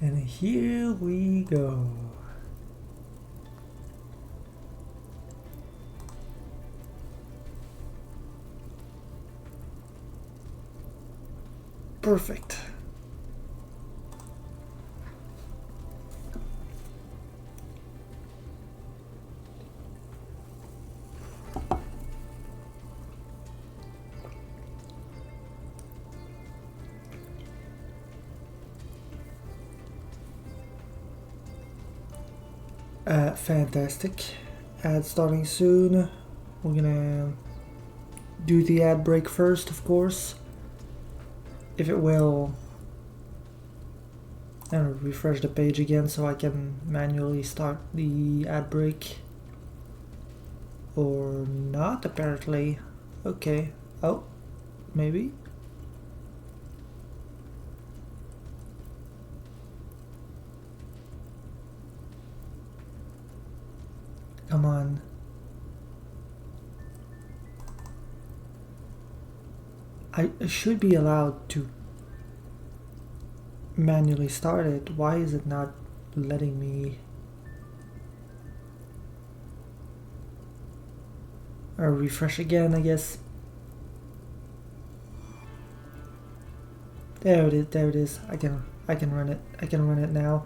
And here we go. Perfect. Fantastic. Ad starting soon. We're gonna do the ad break first, of course. If it will, and refresh the page again so I can manually start the ad break. Or not, apparently. Okay. Oh, maybe. Come on. I should be allowed to manually start it. Why is it not letting me? Or refresh again, I guess. There it is. There it is. I can run it. I can run it now.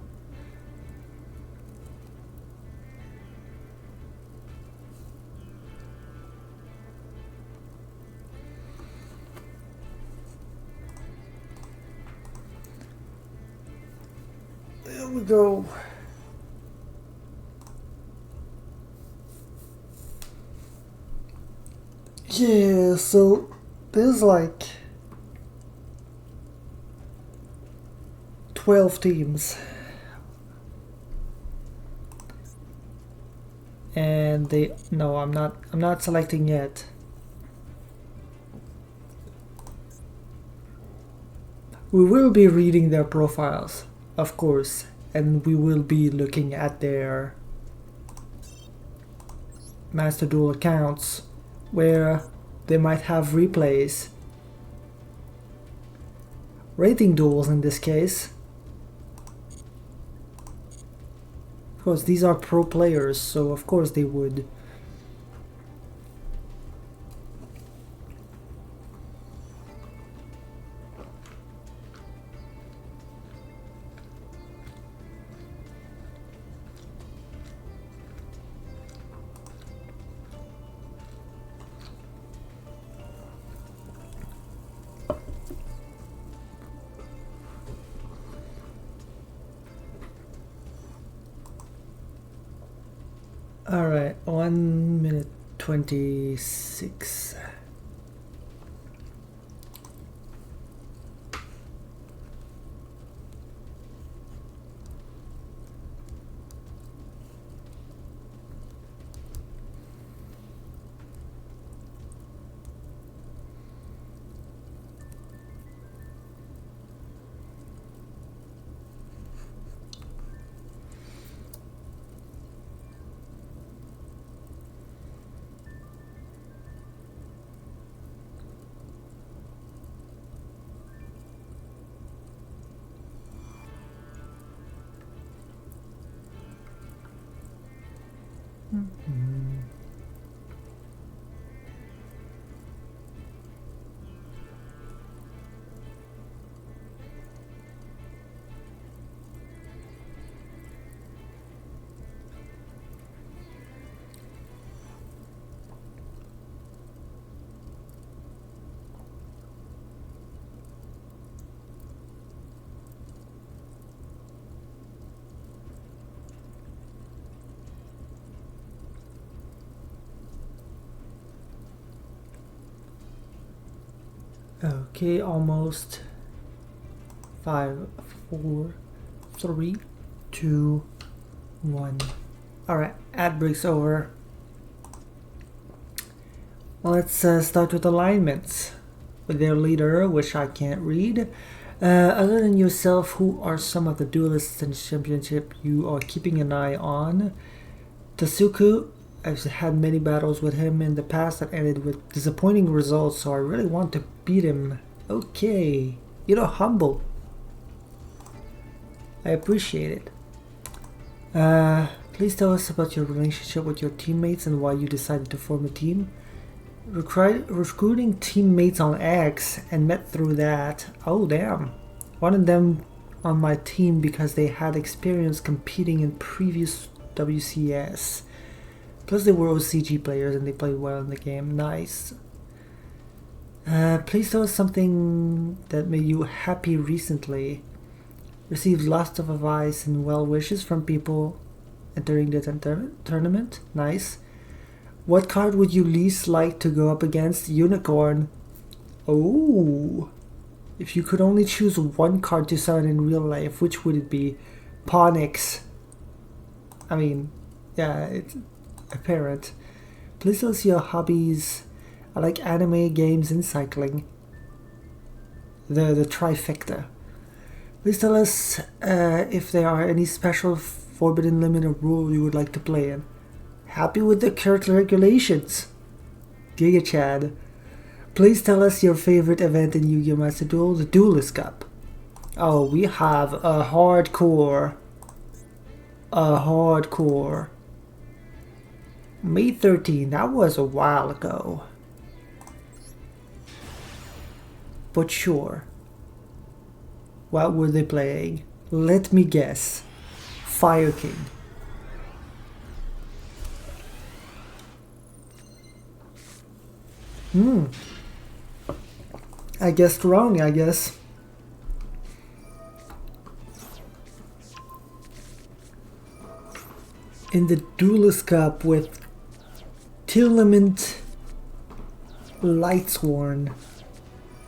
There we go. Yeah, so there's like 12 teams. And no, I'm not selecting yet. We will be reading their profiles, of course, and we will be looking at their Master Duel accounts where they might have replays. Rating duels in this case. Of course, these are pro players, so of course they would. Alright, 1 minute 26. Okay, almost. 5, 4, 3, 2, 1. Alright, ad break's over. Let's start with alignments. With their leader, which I can't read. Other than yourself, who are some of the duelists in the championship you are keeping an eye on? Tasuku, I've had many battles with him in the past that ended with disappointing results, so I really want to beat him. Okay, humble. I appreciate it. Please tell us about your relationship with your teammates and why you decided to form a team. Recruiting teammates on X and met through that. Oh damn. Wanted them on my team because they had experience competing in previous WCS. Plus they were OCG players and they played well in the game. Nice. Please tell us something that made you happy recently. Received lots of advice and well wishes from people entering the tournament. Nice. What card would you least like to go up against? Unicorn. Oh. If you could only choose one card to summon in real life, which would it be? Ponix. I mean, yeah, it's apparent. Please tell us your hobbies. I like anime, games, and cycling. The trifecta. Please tell us if there are any special Forbidden Limit or rule you would like to play in. Happy with the current regulations. Giga Chad. Please tell us your favorite event in Yu-Gi-Oh! Master Duel, the Duelist Cup. Oh, we have a hardcore. May 13, that was a while ago. But sure. What were they playing? Let me guess. Fire King. I guessed wrong, I guess. In the Duelist Cup with Tilament, Lightsworn,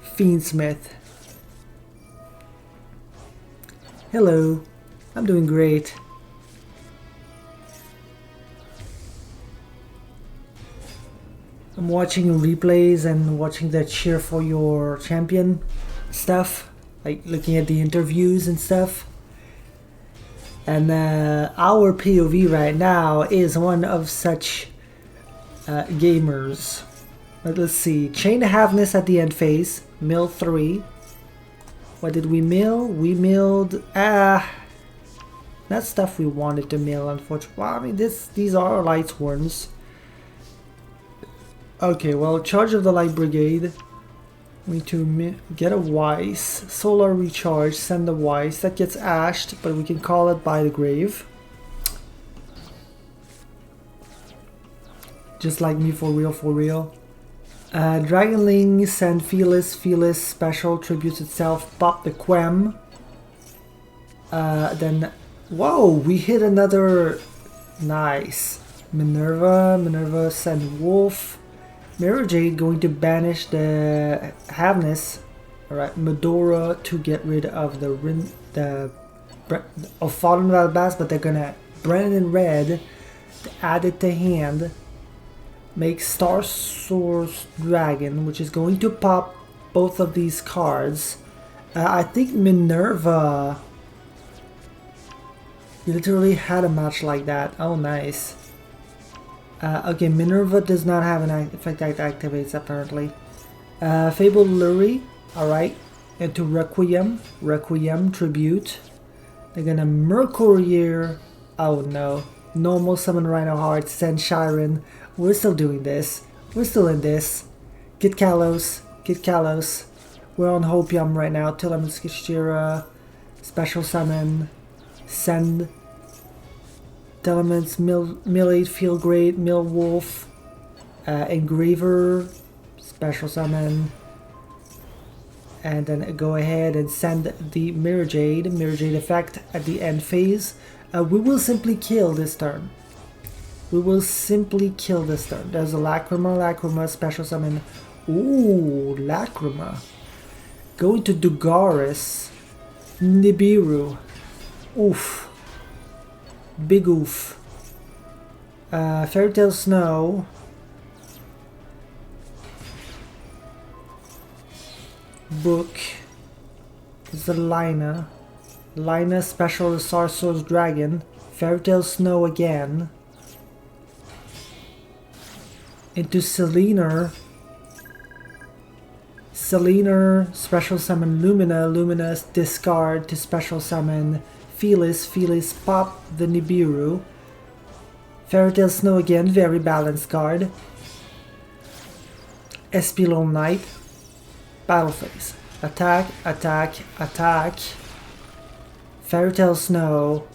Fiendsmith. Hello, I'm doing great. I'm watching replays and watching the cheer for your champion stuff, like looking at the interviews and stuff. And our POV right now is one of such gamers. But let's see, Chain of Havness at the end phase, mill 3. What did we mill? We milled not stuff we wanted to mill, unfortunately. Well, I mean, these are Lightsworns. Okay, well, Charge of the Light Brigade. We need to get a Weiss. Solar Recharge, send the Weiss. That gets ashed, but we can call it by the grave. Just like me, for real, for real. Dragonling, send Felis. Felis special, tributes itself. Pop the Quem. Then, whoa, we hit another. Nice. Minerva, send Wolf. Mirror Jade going to banish the Havness. Alright, Medora to get rid of the Fallen Valbas, but they're gonna brand in red to add it to hand. Make Star Source Dragon, which is going to pop both of these cards. I think Minerva literally had a match like that. Oh, nice. Okay, Minerva does not have an effect that activates apparently. Fabled Lurie, alright. Into Requiem. Requiem, Tribute. They're gonna Mercurier. Oh no. Normal summon Rhino Heart, send Shiren. We're still doing this. We're still in this. Get Kalos. Get Kalos. We're on Hopium right now. Tilament Skishira. Special summon. Send. Elements, Mill 8, Feel Great, Mill Wolf, Engraver, Special Summon, and then go ahead and send the Mirror Jade effect at the end phase. We will simply kill this turn. There's a Lacrima, Special Summon. Ooh, Lacrima. Going to Dugaris, Nibiru. Oof. Big oof. Fairy Tale Snow. Book. Zelina. Lina Special Sarsor's Dragon. Fairy Tale Snow again. Into Selena. Special summon Lumina. Lumina's discard to special summon Felis, pop the Nibiru. Fairy Tail Snow again, very balanced card. Espilon Knight. Battle Phase. Attack, attack, attack. Fairy Tail Snow.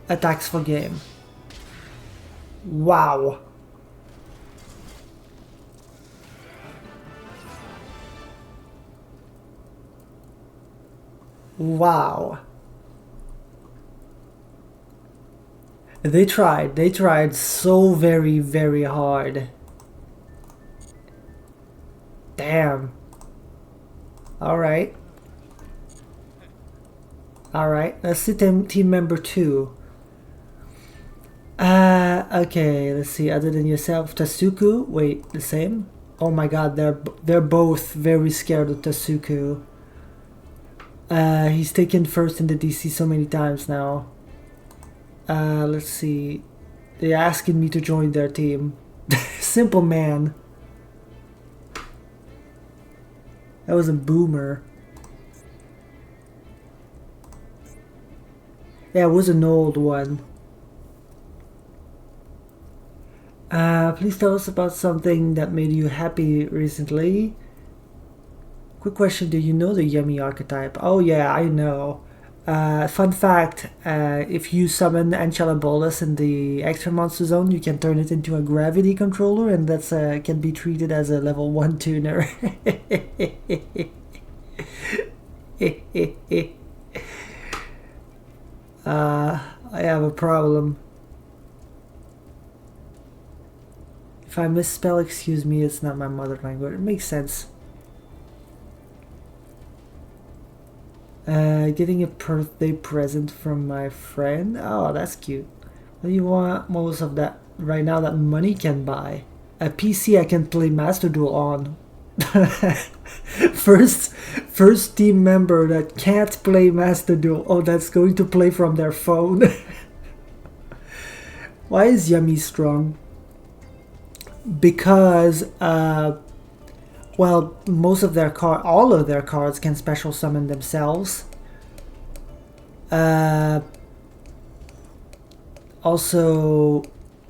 Attacks for game. Wow. Wow. They tried so very, very hard. Damn. Alright. Alright, let's see team member 2. Okay, let's see, other than yourself, Tasuku, wait, the same? Oh my god, they're both very scared of Tasuku. He's taken first in the DC so many times now. Let's see. They're asking me to join their team. Simple man. That was a boomer. Yeah, it was an old one. Please tell us about something that made you happy recently. Quick question, do you know the Yummy archetype? Oh yeah, I know. Fun fact, if you summon Anchalabolus in the extra monster zone, you can turn it into a gravity controller, and that's can be treated as a level 1 tuner. I have a problem. If I misspell, excuse me, it's not my mother language. It makes sense. Getting a birthday present from my friend. Oh, that's cute. What do you want most of that right now that money can buy? A PC I can play Master Duel on. first team member that can't play Master Duel. Oh, that's going to play from their phone. Why is Yummy strong? Because well, most of their all of their cards can special summon themselves. Also,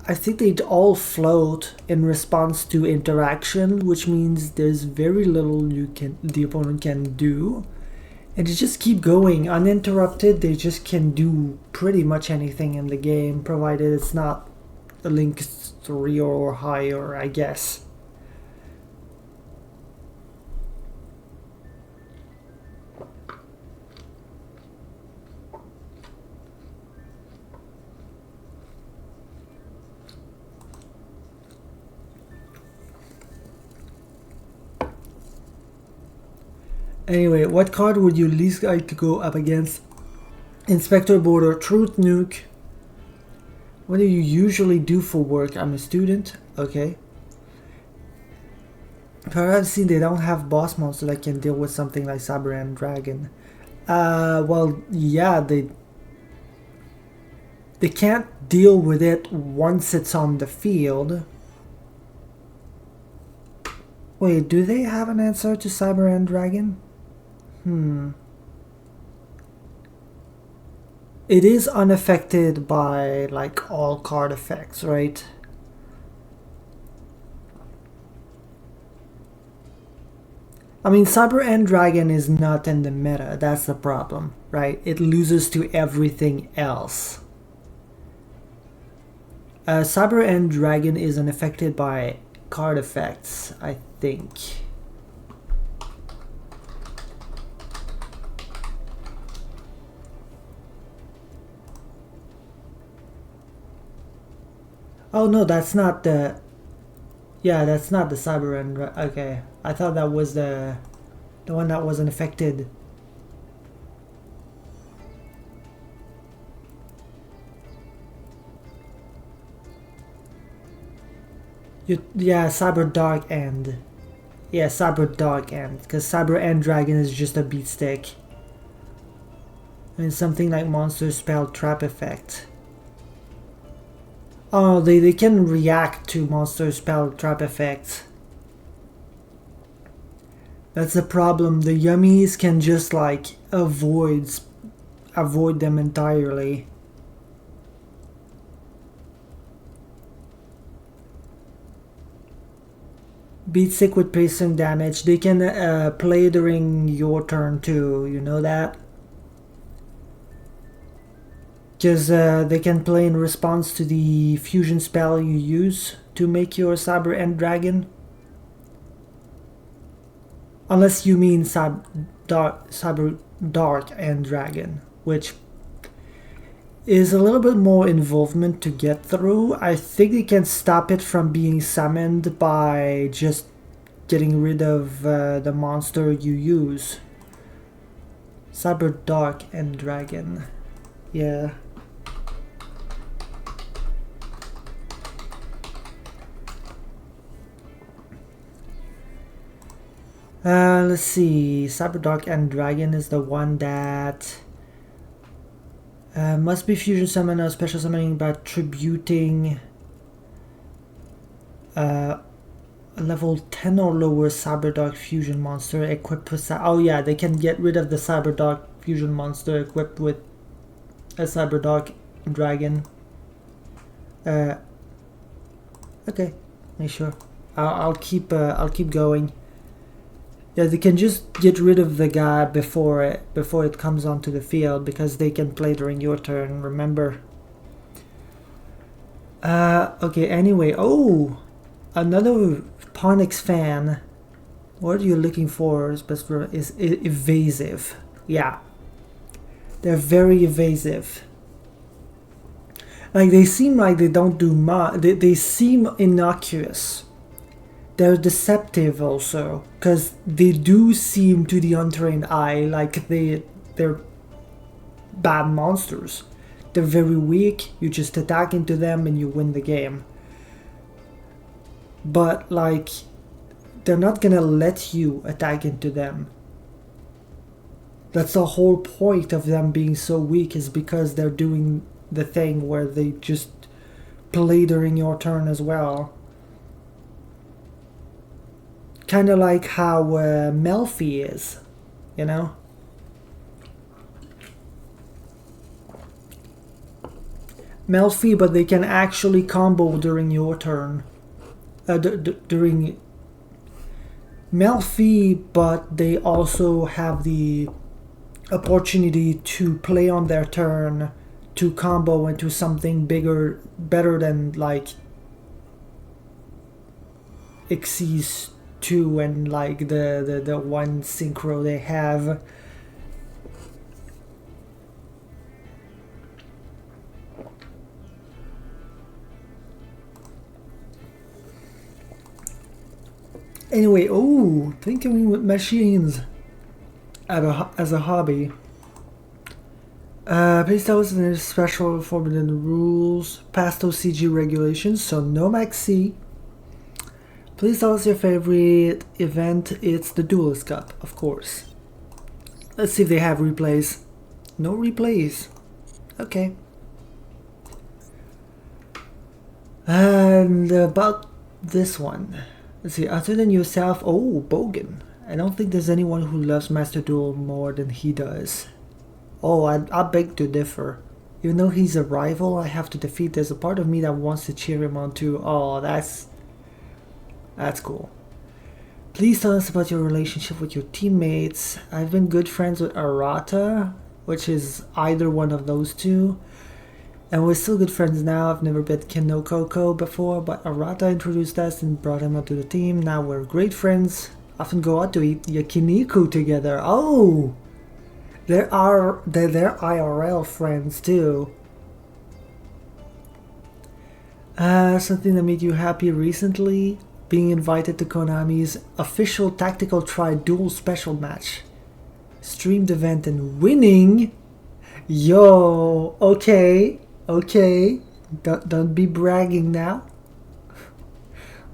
I think they all float in response to interaction, which means there's very little the opponent can do, and they just keep going uninterrupted. They just can do pretty much anything in the game, provided it's not a Link 3 or higher, I guess. Anyway, what card would you least like to go up against? Inspector Border, Truth Nuke. What do you usually do for work? I'm a student. Okay. I've seen they don't have boss monster that can deal with something like Cyber End Dragon. Well, yeah, they can't deal with it once it's on the field. Wait, do they have an answer to Cyber End Dragon? It is unaffected by like all card effects, right? I mean, Cyber End Dragon is not in the meta, that's the problem, right? It loses to everything else. Cyber End Dragon is unaffected by card effects, I think. Oh no, that's not the... Yeah, that's not the Cyber End. Okay, I thought that was the one that wasn't affected. Yeah, Cyber Dark End. Yeah, Cyber Dark End, because Cyber End Dragon is just a beat stick. And something like Monster Spell Trap Effect. Oh, they can react to Monster Spell Trap Effects. That's the problem. The Yummies can just like avoid avoid them entirely. Beat sick with piercing damage. They can play during your turn too, you know that? Because they can play in response to the fusion spell you use to make your Cyber End Dragon. Unless you mean Cyber Dark End Dragon, which is a little bit more involvement to get through. I think they can stop it from being summoned by just getting rid of the monster you use. Cyber Dark End Dragon. Yeah. Let's see. Cyber Dark End Dragon is the one that must be fusion summon or special summoning by tributing a level 10 or lower Cyber Dark fusion monster equipped with... Oh yeah, they can get rid of the Cyber Dark fusion monster equipped with a Cyber Dark Dragon. Okay, make sure. I'll keep going. Yeah, they can just get rid of the guy before it comes onto the field, because they can play during your turn, remember. Okay, anyway. Oh! Another Ponix fan. What are you looking for? Is evasive. Yeah. They're very evasive. Like, they seem like they don't do much. They seem innocuous. They're deceptive also, because they do seem to the untrained eye like they're bad monsters. They're very weak, you just attack into them and you win the game. But like, they're not gonna let you attack into them. That's the whole point of them being so weak, is because they're doing the thing where they just play during your turn as well. Kind of like how Melfi is, you know? Melfi, but they can actually combo during your turn. During Melfi, but they also have the opportunity to play on their turn to combo into something better than like Xyz 2 and like the one synchro they have. Anyway, oh, tinkering with machines as a hobby. Please tell us the special forbidden rules, past OCG regulations, so no Maxi. Please tell us your favorite event. It's the Duelist Cup, of course. Let's see if they have replays. No replays. Okay. And about this one. Let's see, other than yourself, oh, Bogan. I don't think there's anyone who loves Master Duel more than he does. Oh, I beg to differ. Even though he's a rival I have to defeat, there's a part of me that wants to cheer him on too. Oh, that's cool. Please tell us about your relationship with your teammates. I've been good friends with Arata, which is either one of those two. And we're still good friends now. I've never met Kinokoko before, but Arata introduced us and brought him onto the team. Now we're great friends. Often go out to eat yakiniku together. Oh! They're IRL friends too. Something that made you happy recently? Being invited to Konami's official Tactical Tri-Duel special match. Streamed event and winning? Yo, okay. Don't be bragging now.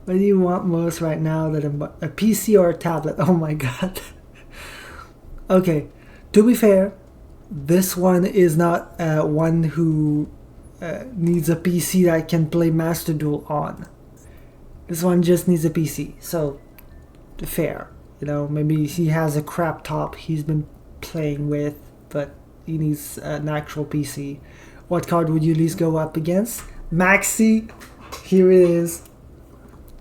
What do you want most right now? That a PC or a tablet? Oh my god. Okay, to be fair, this one is not one who needs a PC that can play Master Duel on. This one just needs a PC, so fair. You know, maybe he has a crap top he's been playing with, but He needs an actual PC. What card would you least go up against? Maxi. Here it is.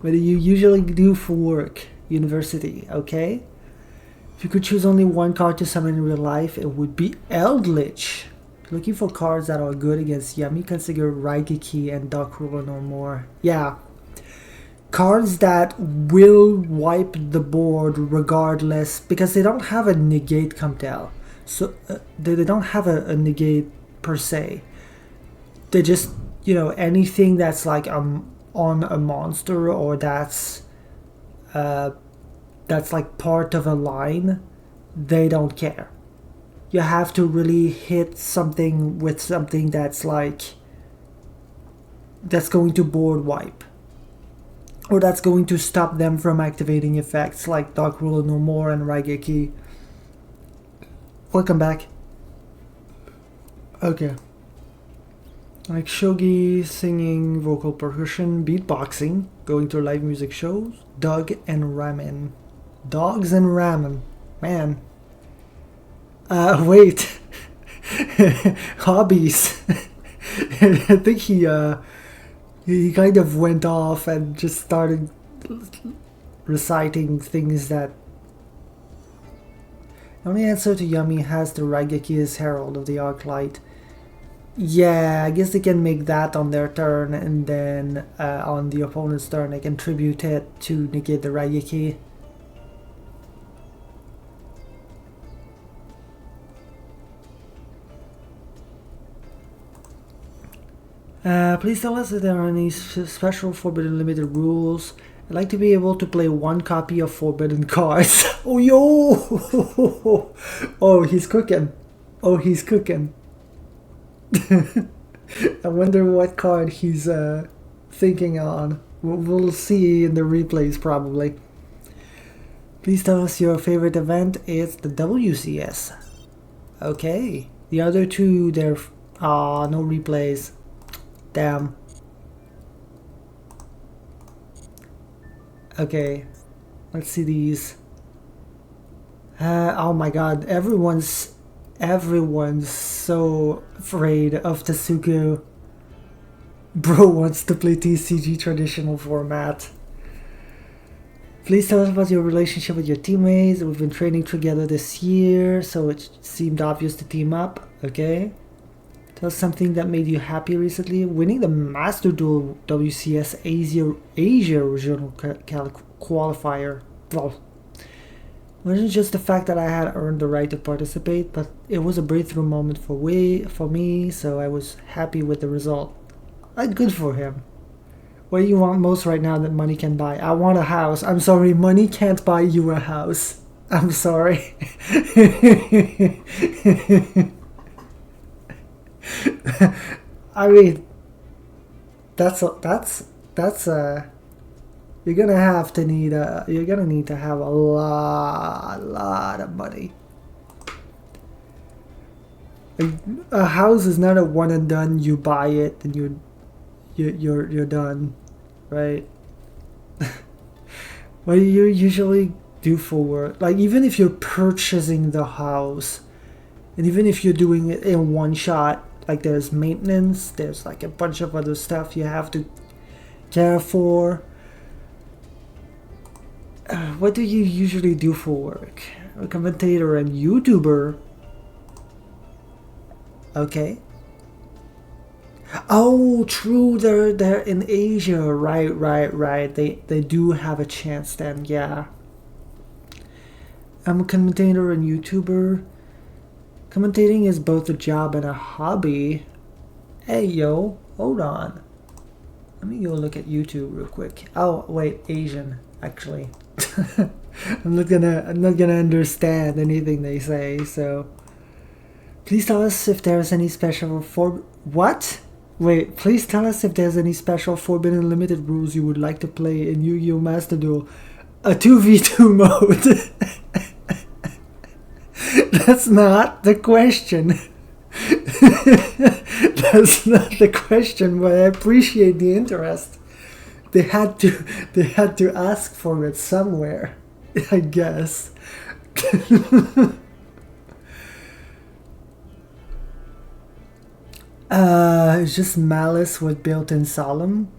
What do you usually do for work? University, okay? If you could choose only one card to summon in real life, it would be Eldritch. Looking for cards that are good against Yami, consider Raigeki and Dark Ruler no more. Yeah. Cards that will wipe the board regardless, because they don't have a negate Comtel. So they don't have a negate per se. They just, you know, anything that's like on a monster or that's like part of a line, they don't care. You have to really hit something with something that's like, that's going to board wipe, or that's going to stop them from activating effects like Dark Ruler no more and Raigeki. Welcome back. Okay. Like shogi, singing, vocal percussion, beatboxing, going to live music shows, dog and ramen. Dogs and ramen. Man. Wait. Hobbies. I think he kind of went off and just started reciting things that... The only answer to Yami has the Raigeki is Herald of the Arclight. Yeah, I guess they can make that on their turn, and then on the opponent's turn they can tribute it to negate the Raigeki. Please tell us if there are any special Forbidden Limited rules. I'd like to be able to play one copy of Forbidden cards. Oh, yo! Oh, he's cooking. Oh, he's cooking. I wonder what card he's thinking on. We'll see in the replays probably. Please tell us your favorite event. It's the WCS. Okay. The other two, they're... no replays. Damn. Okay. Let's see these. Oh my god. Everyone's so afraid of Tasuku. Bro wants to play TCG traditional format. Please tell us about your relationship with your teammates. We've been training together this year, so it seemed obvious to team up. Okay. Tell us something that made you happy recently. Winning the Master Duel WCS Asia Regional Qualifier. Well, it wasn't just the fact that I had earned the right to participate, but it was a breakthrough moment for me, so I was happy with the result. Good for him. What do you want most right now that money can buy? I want a house. I'm sorry, money can't buy you a house. I'm sorry. I mean, that's you're gonna need to have a lot of money. A house is not a one and done. You buy it and you're done, right? What do you usually do for work? Like, even if you're purchasing the house, and even if you're doing it in one shot, like there's maintenance, there's like a bunch of other stuff you have to care for. What do you usually do for work? A commentator and YouTuber. Okay. Oh, true. They're in Asia. Right. They do have a chance then. Yeah. I'm a commentator and YouTuber. Commentating is both a job and a hobby. Hey, yo, hold on. Let me go look at YouTube real quick. Oh, wait, Asian, actually. I'm not gonna understand anything they say, so... Please tell us if there's any special What? Wait, please tell us if there's any special Forbidden Limited rules you would like to play in Yu-Gi-Oh! Master Duel. A 2v2 mode. That's not the question. That's not the question, but I appreciate the interest. They had to ask for it somewhere, I guess. It's just Malice with built-in Solemn.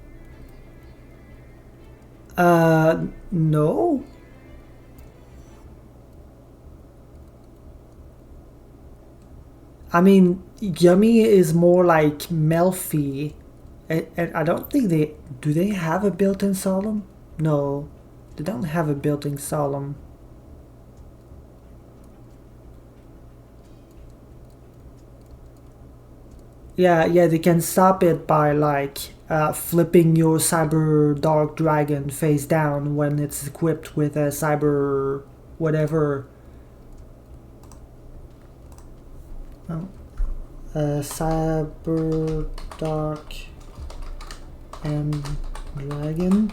No. I mean, Yummy is more like Melfi. And I don't think they... Do they have a built-in Solemn? No. They don't have a built-in Solemn. Yeah, they can stop it by like flipping your Cyber Dark Dragon face down when it's equipped with a Cyber whatever. Oh. Cyber Dark and Dragon.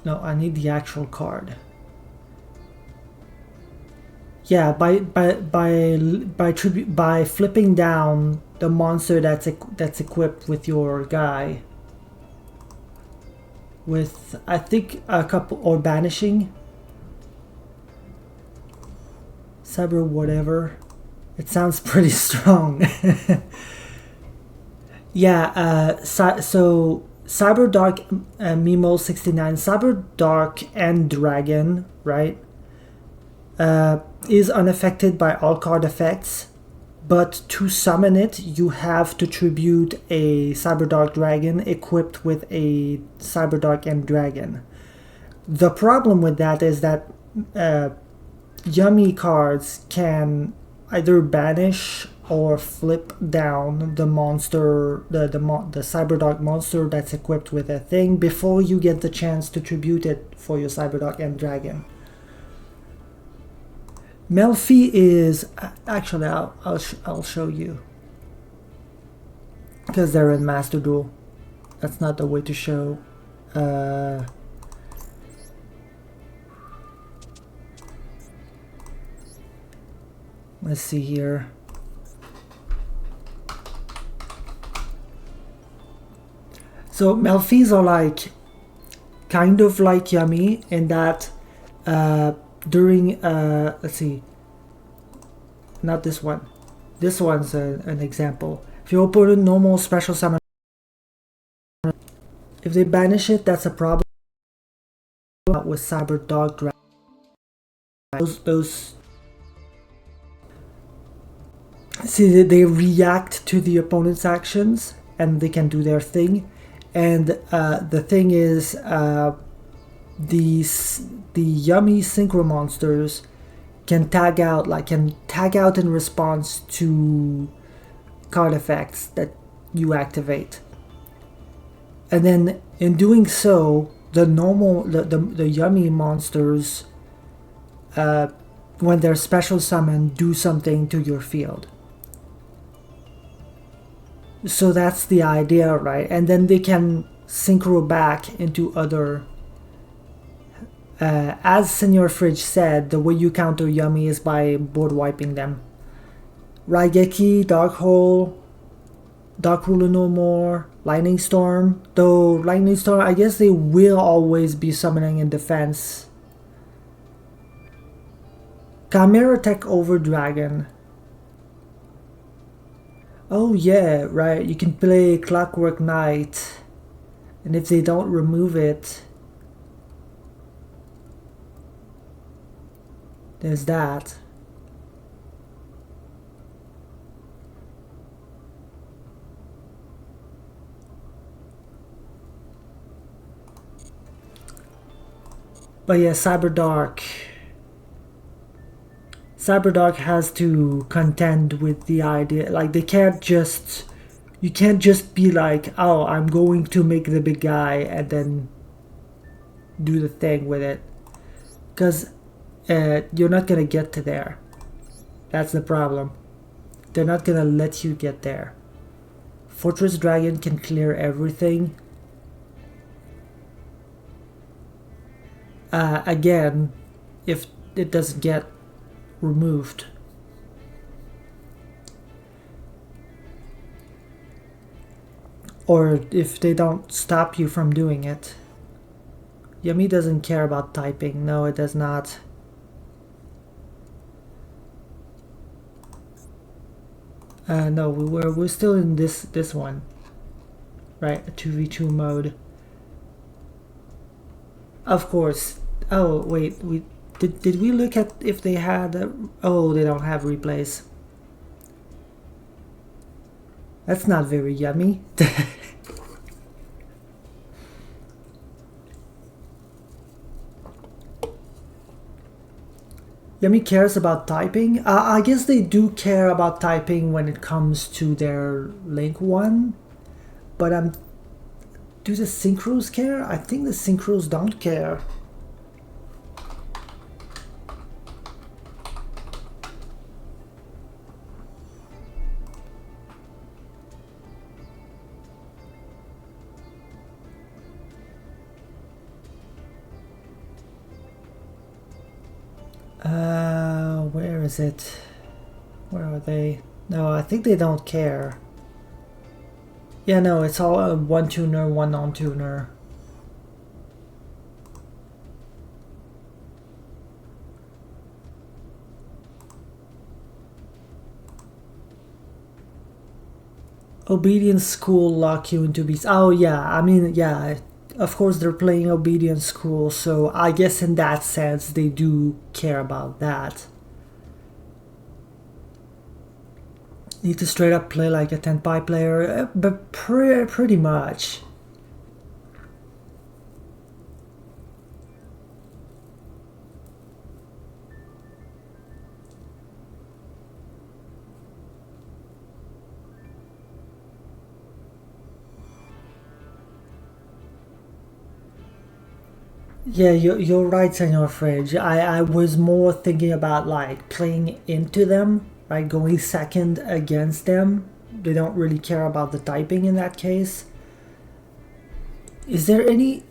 No, I need the actual card. Yeah, by flipping down the monster that's equipped with your guy. With I think a couple or banishing. Cyber whatever. It sounds pretty strong. Yeah, so Cyber Dark Mimo 69, Cyber Dark and Dragon, right? Is unaffected by all card effects, but to summon it, you have to tribute a Cyber Dark Dragon equipped with a Cyber Dark and Dragon. The problem with that is that Yummy cards can either banish or flip down the monster, the Cyberdark monster that's equipped with a thing before you get the chance to tribute it for your Cyberdark and Dragon. Melfi is actually I'll show you because they're in Master Duel. That's not the way to show. Let's see here. So Melfis are like kind of like Yummy in that during let's see, not this one. This one's an example. If you open a normal special summon, if they banish it, that's a problem. With Cyber Dog Dragon, those see they react to the opponent's actions and they can do their thing. And the thing is, the Yummy Synchro monsters can tag out in response to card effects that you activate. And then in doing so, the Yummy monsters, when they're special summoned, do something to your field. So that's the idea, right? And then they can synchro back into other... as Senior Fridge said, the way you counter Yummy is by board wiping them. Raigeki, Dark Hole, Dark Ruler no more, Lightning Storm. Though Lightning Storm, I guess they will always be summoning in defense. Chimera Tech Over Dragon. Oh yeah, right, you can play Clockwork Knight, and if they don't remove it, there's that. But yeah, Cyberdark has to contend with the idea, like you can't just be like, oh, I'm going to make the big guy and then do the thing with it, because you're not gonna get to there. That's the problem. They're not gonna let you get there. Fortress Dragon can clear everything. Again, if it doesn't get removed. Or if they don't stop you from doing it. Yummy doesn't care about typing. No, it does not. No, we're still in this one, right? A 2v2 mode. Of course. Oh wait, we did we look at if they had? Oh, they don't have replays. That's not very yummy. Yummy cares about typing. I guess they do care about typing when it comes to their Link one, but do the synchros care? I think the synchros don't care. Where is it? Where are they? No, I think they don't care. Yeah, no, it's all a one tuner, one non-tuner. Obedience School lock you into beats. Oh yeah, I mean, yeah, of course they're playing Obedience School, so I guess in that sense they do care about that. Need to straight up play like a Tenpai player, but pretty much. Yeah, you're right, Senor Fridge. I was more thinking about like playing into them, right? Going second against them. They don't really care about the typing in that case. Is there anything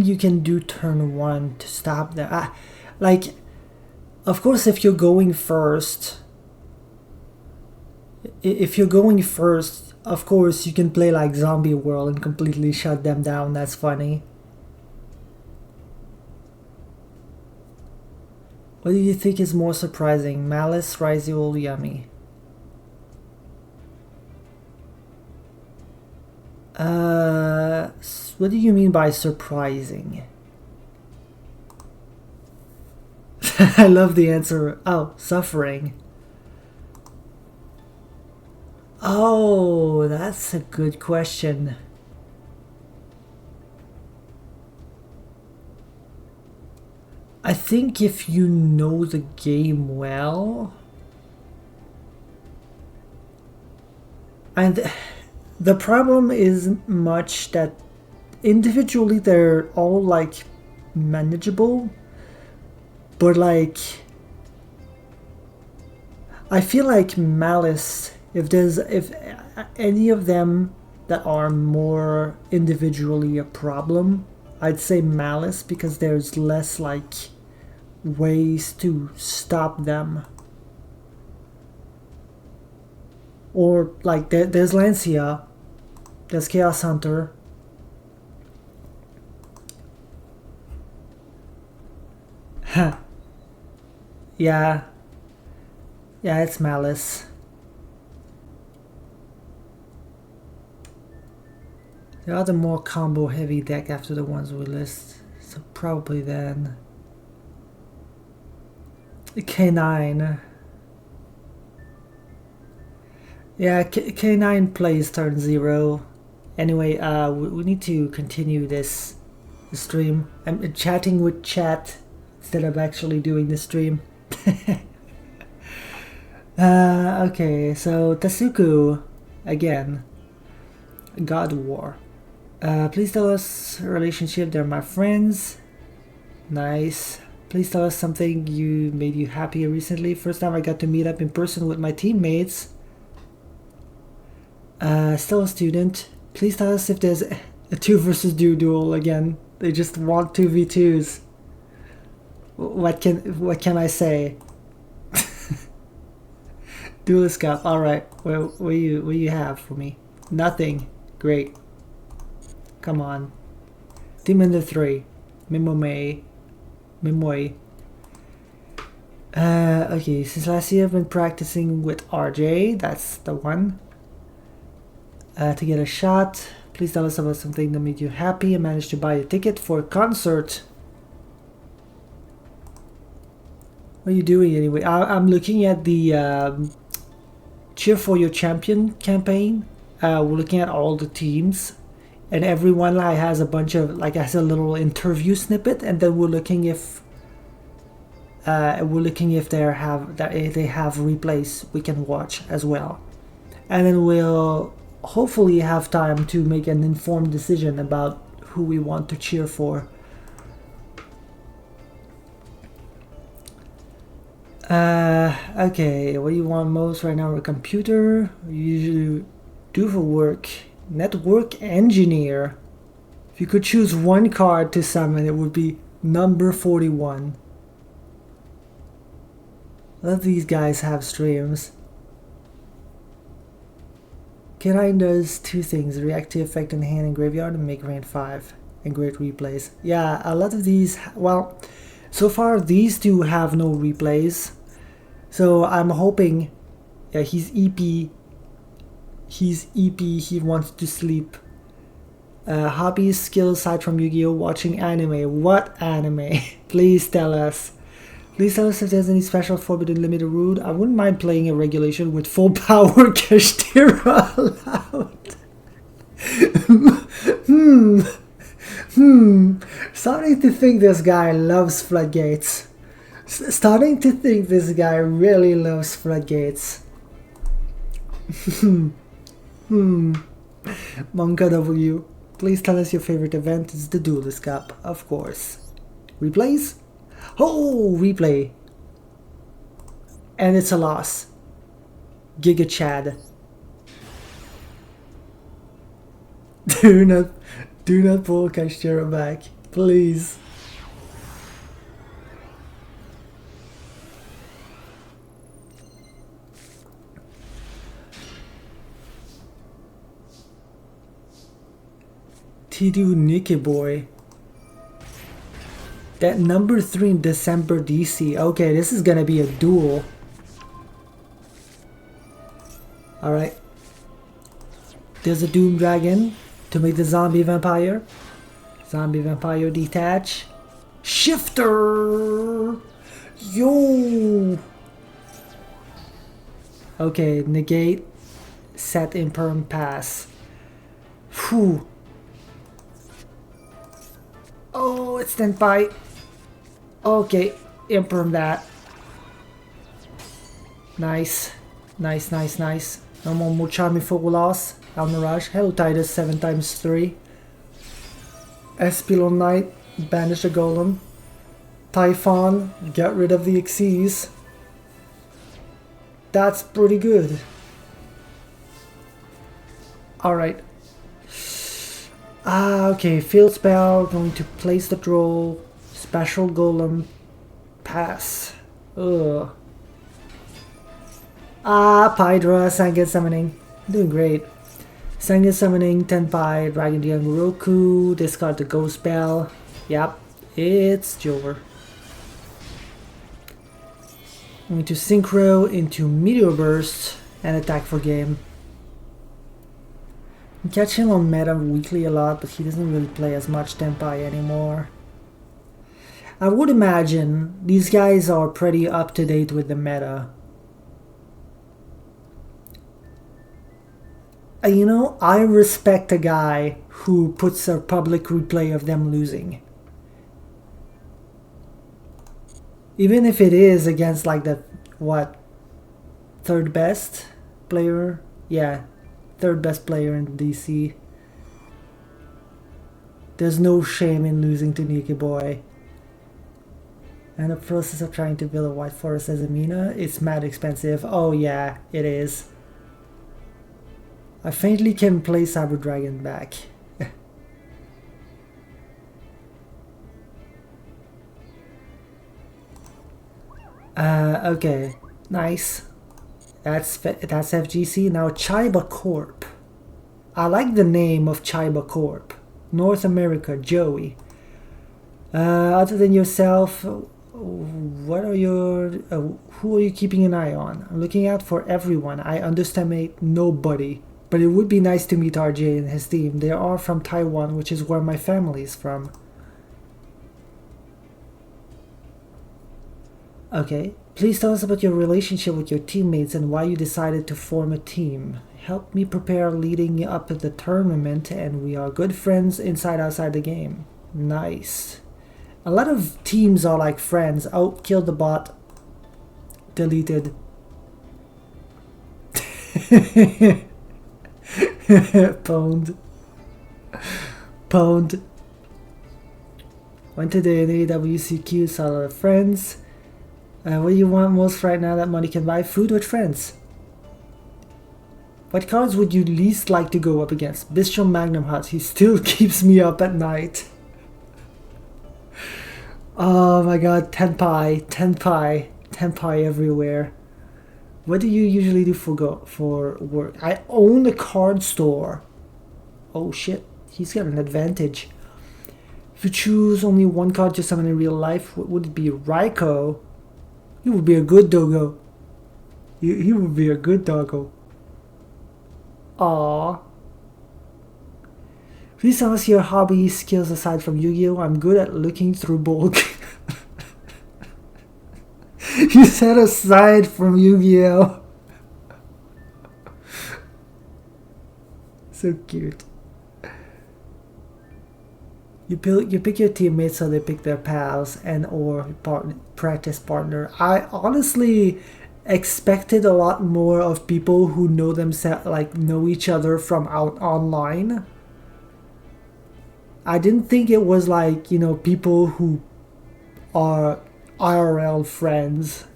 you can do turn one to stop them? Like, of course, if you're going first, of course you can play like Zombie World and completely shut them down. That's funny. What do you think is more surprising, Malice, Ryziel, Yummy? What do you mean by surprising? I love the answer. Oh, suffering. Oh, that's a good question. I think if you know the game well, and the problem is much that individually they're all like manageable, but like I feel like Malice, if any of them that are more individually a problem, I'd say Malice, because there's less like ways to stop them. Or like there's Lancia, there's Chaos Hunter. Yeah, yeah, it's Malice. There are the more combo heavy deck after the ones we list, so probably then K9. Yeah, K9 plays turn 0. Anyway, we need to continue this stream. I'm chatting with chat instead of actually doing the stream. Okay, so Tasuku again. God War. Please tell us relationship. They're my friends. Nice. Please tell us something you made you happy recently. First time I got to meet up in person with my teammates. Still a student. Please tell us if there's a 2 versus 2 duel again. They just want 2v2s. What can I say? Duelist Cup. All right. What you have for me? Nothing. Great. Come on. Team Ender 3. Mimoe. Okay, since last year I've been practicing with RJ. That's the one. To get a shot, please tell us about something that made you happy. I managed to buy a ticket for a concert. What are you doing anyway? I'm looking at the Cheer for Your Champion campaign. We're looking at all the teams, and everyone has a bunch of has a little interview snippet, and then we're looking if they have replays we can watch as well, and then we'll hopefully have time to make an informed decision about who we want to cheer for. Okay, what do you want most right now? A computer? You usually do for work. Network engineer. If you could choose one card to summon, it would be number 41. Let these guys have streams. Canine does two things: reactive effect in hand and graveyard, and make rank 5 and great replays. Yeah, a lot of these, well, so far these two have no replays, so I'm hoping. Yeah, he's EP, he wants to sleep. Hobbies, skills aside from Yu-Gi-Oh! Watching anime. What anime? Please tell us. Please tell us if there's any special forbidden limited rule. I wouldn't mind playing a regulation with full power Kashtira allowed. Starting to think this guy loves floodgates. Starting to think this guy really loves floodgates. Monka W. Please tell us your favorite event. It's the Duelist Cup, of course. Replays? Oh, replay. And it's a loss. Giga Chad. Do not pull Kashtira back, please. Tidu Nicky Boy. That number 3 in December DC. Okay, this is gonna be a duel. Alright. There's a Doom Dragon to make the Zombie Vampire. Zombie Vampire detach. Shifter! Yo! Okay, negate. Set imperm pass. Whew. Oh, it's Tenpai. Okay, imperm that. Nice. Nice. No more Muchami Full Loss. Almirage. Hello Titus 7x3. Espilon Knight. Banish a Golem. Typhon. Get rid of the Xyz. That's pretty good. Alright. Okay, field spell, going to place the draw, special golem, pass. Ugh. Pydra, Sangen summoning, doing great. Sangen summoning, Tenpai, Dragon Dian Roku, discard the ghost spell. Yep, it's Jover. Going to synchro into Meteor Burst and attack for game. I catch him on meta weekly a lot, but he doesn't really play as much Tenpai anymore. I would imagine these guys are pretty up to date with the meta. You know, I respect a guy who puts a public replay of them losing. Even if it is against like the, what, third best player? Yeah. Third best player in DC. There's no shame in losing to Nicky Boy. And the process of trying to build a White Forest as a Mina, it's mad expensive. Oh yeah, it is. I faintly can play Cyber Dragon back. Okay, nice. That's FGC. Now Chiba Corp. I like the name of Chiba Corp. North America, Joey. Other than yourself, what are your who are you keeping an eye on? I'm looking out for everyone. I underestimate nobody, but it would be nice to meet RJ and his team. They are from Taiwan, which is where my family is from. Okay, please tell us about your relationship with your teammates and why you decided to form a team. Help me prepare leading up to the tournament, and we are good friends inside outside the game. Nice. A lot of teams are like friends. Oh, killed the bot. Deleted. Pwned. Pwned. Went to the WCQ, saw a lot of friends. What do you want most right now that money can buy? Food with friends. What cards would you least like to go up against? Bistro Magnum Hut. He still keeps me up at night. Oh my god, Tenpai, Tenpai, Tenpai everywhere. What do you usually do for work? I own a card store. Oh shit, he's got an advantage. If you choose only one card to summon in real life, what would it be? Raikou? He would be a good doggo. He would be a good doggo. Aww. Please tell us your hobby skills aside from Yu-Gi-Oh! I'm good at looking through bulk. You said aside from Yu-Gi-Oh! So cute. You pick your teammates so they pick their pals and or practice partner. I honestly expected a lot more of people who know themselves, like know each other from out online. I didn't think it was like, you know, people who are IRL friends.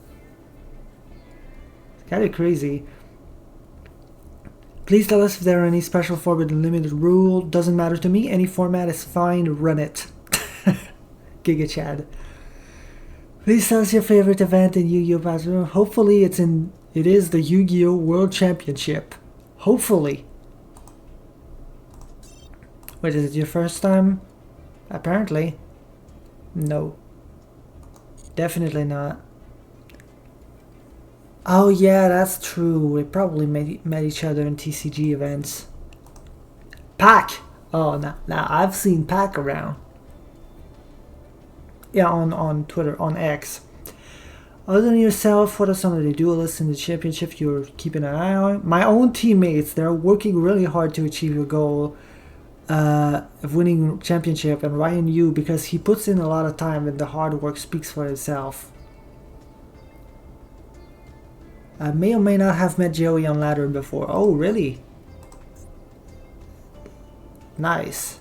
It's kind of crazy. Please tell us if there are any special forbidden limited rule. Doesn't matter to me. Any format is fine. Run it. Giga Chad. Please tell us your favorite event in Yu-Gi-Oh! Battleground. Hopefully it is the Yu-Gi-Oh! World Championship. Hopefully. Wait, is it your first time? Apparently. No. Definitely not. Oh yeah, that's true. We probably met each other in TCG events. Pac! Oh, now I've seen Pac around. Yeah, on Twitter, on X. Other than yourself, what are some of the duelists in the championship you're keeping an eye on? My own teammates, they're working really hard to achieve your goal of winning championship, and Ryan Yu, because he puts in a lot of time and the hard work speaks for itself. I may or may not have met Joey on ladder before. Oh, really? Nice.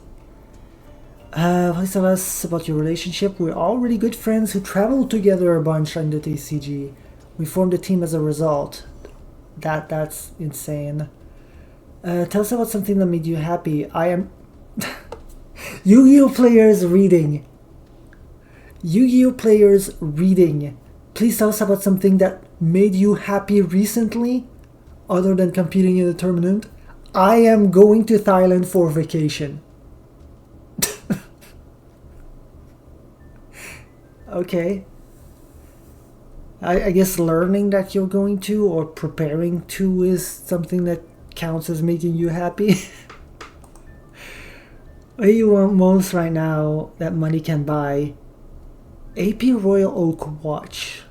Please tell us about your relationship. We're already good friends who traveled together a bunch on the TCG. We formed a team as a result. That's insane. Tell us about something that made you happy. I am... Yu-Gi-Oh! Players reading. Yu-Gi-Oh! Players reading. Please tell us about something that made you happy recently, other than competing in the tournament. I am going to Thailand for vacation. Okay. I guess learning that you're going to, or preparing to, is something that counts as making you happy. What do you want most right now that money can buy? AP Royal Oak watch.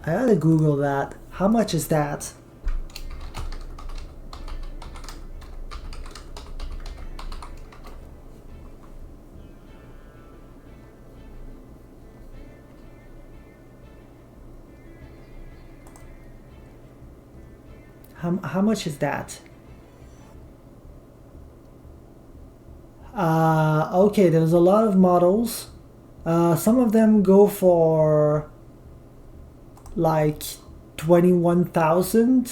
I gotta Google that. How much is that? How much is that? Okay, there's a lot of models. Some of them go for like 21,000.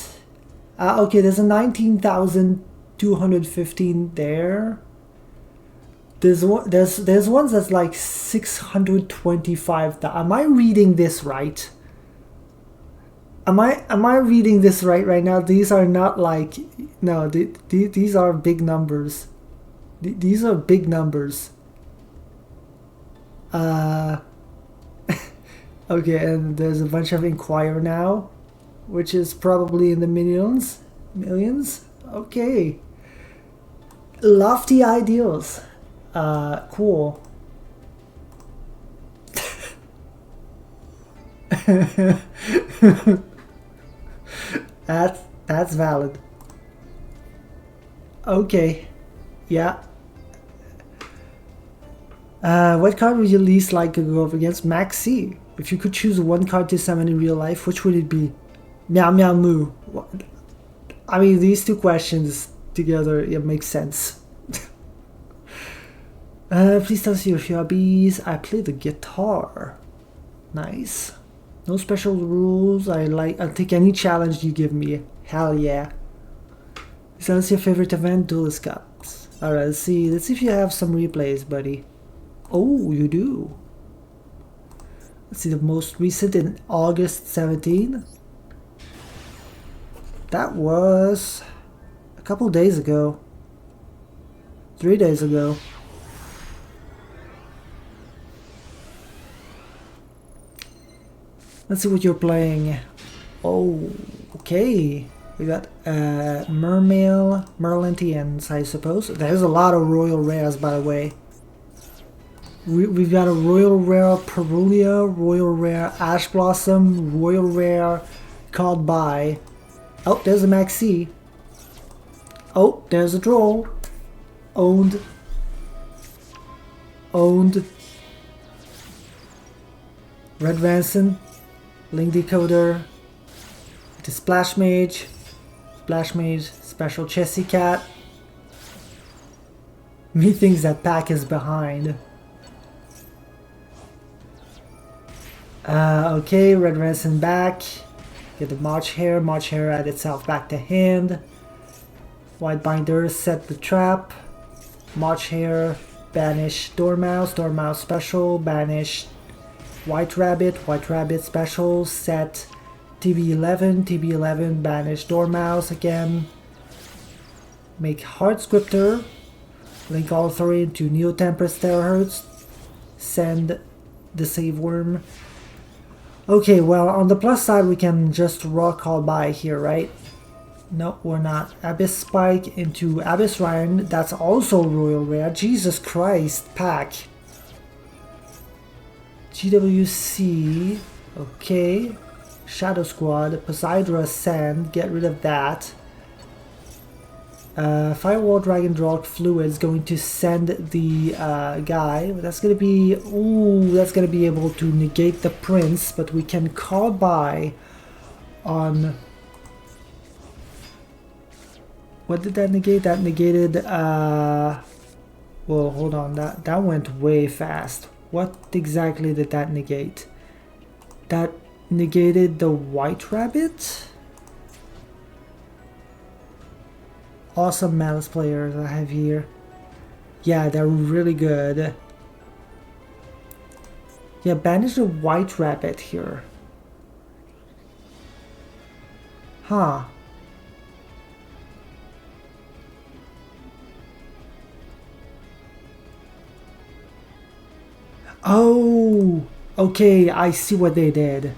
Okay, there's a 19,215 there. There's ones that's like 625. Am I reading this right? Am I reading this right now? These are not like No, these are big numbers. These are big numbers. Uh, okay, and there's a bunch of Inquire now, which is probably in the millions. Millions? Okay. Lofty ideals. Cool. That's valid. Okay. Yeah. What card would you least like to go up against? Maxi. If you could choose one card to summon in real life, which would it be? Meow Meow Moo. I mean, these two questions together, it makes sense. Please tell us your hobbies. I play the guitar. Nice. No special rules. I'll take any challenge you give me. Hell yeah. So what's your favorite event? Duelist Cups. Alright, let's see if you have some replays, buddy. Oh, you do. Let's see the most recent in August 17. That was a couple days ago. 3 days ago. Let's see what you're playing. Oh, okay. We got Mermail, Merlantians, I suppose. There's a lot of royal rares, by the way. We've got a royal rare Perulia, royal rare Ash Blossom, royal rare Called By. Oh, there's a Maxi. Oh, there's a Troll. Owned. Red Ransom. Link Decoder. The Splash Mage. Special Chessy Cat. Methinks that pack is behind. Okay, Red Ransom back. Get the March Hare add itself back to hand. White Binder, set the trap. March Hare, banish Dormouse special, banish White Rabbit special, set TB11, banish Dormouse again. Make Heart Scriptor, link all three into Neo Tempest Terahertz, send the Save Worm. Okay, well, on the plus side, we can just raw Call By here, right? No, we're not. Abyss Spike into Abyss Ryan. That's also royal rare. Jesus Christ, pack. GWC. Okay. Shadow Squad. Poseidra Sand. Get rid of that. Firewall Dragon Draw Fluid's going to send the guy. That's gonna be... Ooh, that's gonna be able to negate the Prince, but we can Call By on... What did that negate? That negated... Well, hold on. That went way fast. What exactly did that negate? That negated the White Rabbit? Awesome Malice players I have here. Yeah, they're really good. Yeah, banish the White Rabbit here. Huh. Oh, okay, I see what they did.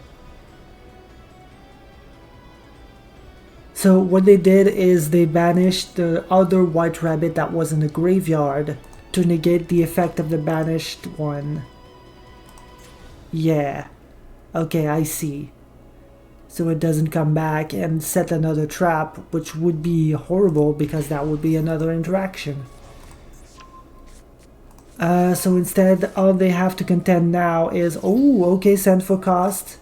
So what they did is they banished the other White Rabbit that was in the graveyard to negate the effect of the banished one. Yeah. Okay, I see. So it doesn't come back and set another trap, which would be horrible because that would be another interaction. So instead, all they have to contend now is... Oh, okay, send for cost.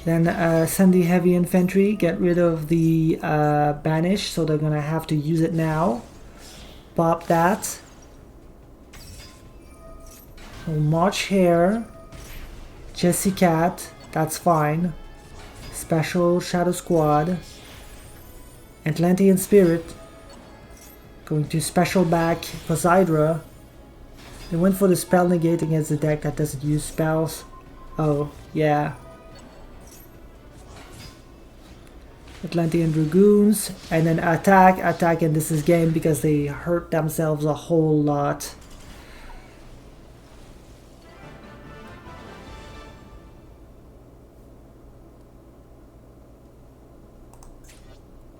Then send the heavy infantry, get rid of the banish, so they're gonna have to use it now. Pop that. March Hare. Chessy Cat, that's fine. Special Shadow Squad. Atlantean Spirit. Going to special back Poseidra. They went for the spell negate against the deck that doesn't use spells. Oh, yeah. Atlantean Dragoons, and then attack, and this is game because they hurt themselves a whole lot.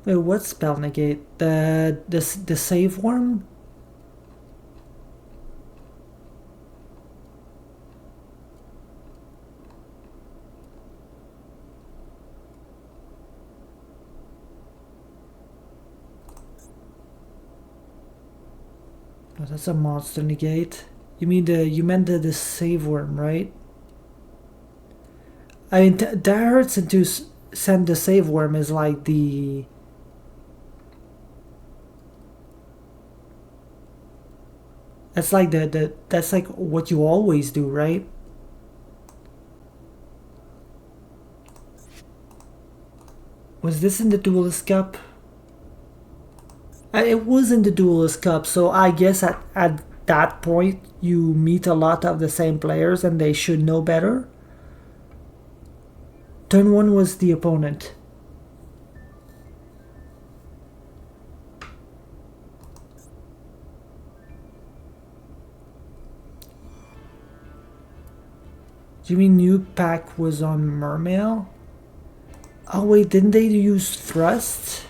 Wait, what spell negate? The save worm? Oh, that's a monster negate. You meant the save worm, right? I mean, that hurts, and to send the save worm is like the... That's like that's like what you always do, right? Was this in the Duelist Cup? It was in the Duelist Cup, so I guess at that point you meet a lot of the same players and they should know better. Turn 1 was the opponent. Do you mean new pack was on Mermail? Oh wait, didn't they use Thrust?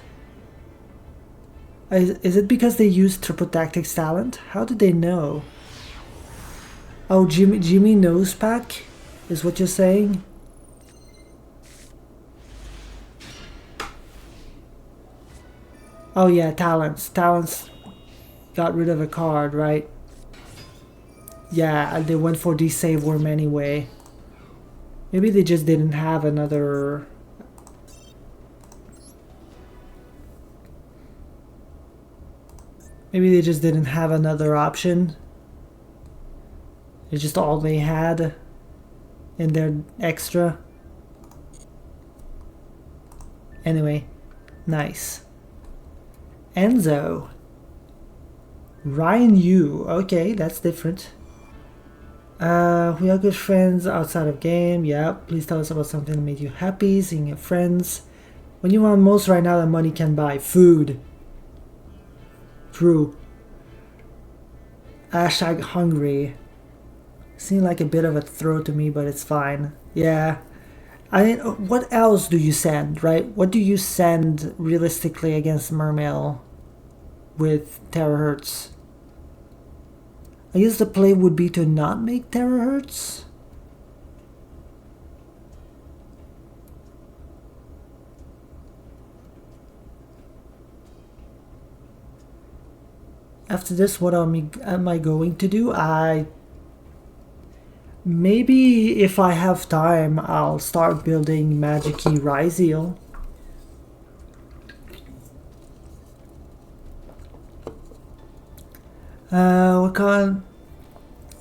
Is it because they used Triple Tactics talent? How did they know? Oh, Jimmy knows pack? Is what you're saying? Oh yeah, talents. Talents got rid of a card, right? Yeah, they went for the save worm anyway. Maybe they just didn't have another... Maybe they just didn't have another option. It's just all they had in their extra. Anyway, nice. Enzo. Ryan Yu. Okay, that's different. We are good friends outside of game. Yeah, please tell us about something that made you happy, seeing your friends. When you want most right now that money can buy? Food. True. Hashtag hungry. Seemed like a bit of a throw to me, but it's fine. Yeah. I mean, what else do you send, right? What do you send realistically against Mermail with Terahertz? I guess the play would be to not make Terahertz. After this, what am I going to do? Maybe if I have time, I'll start building Magic-Key Ryzeal. What kind?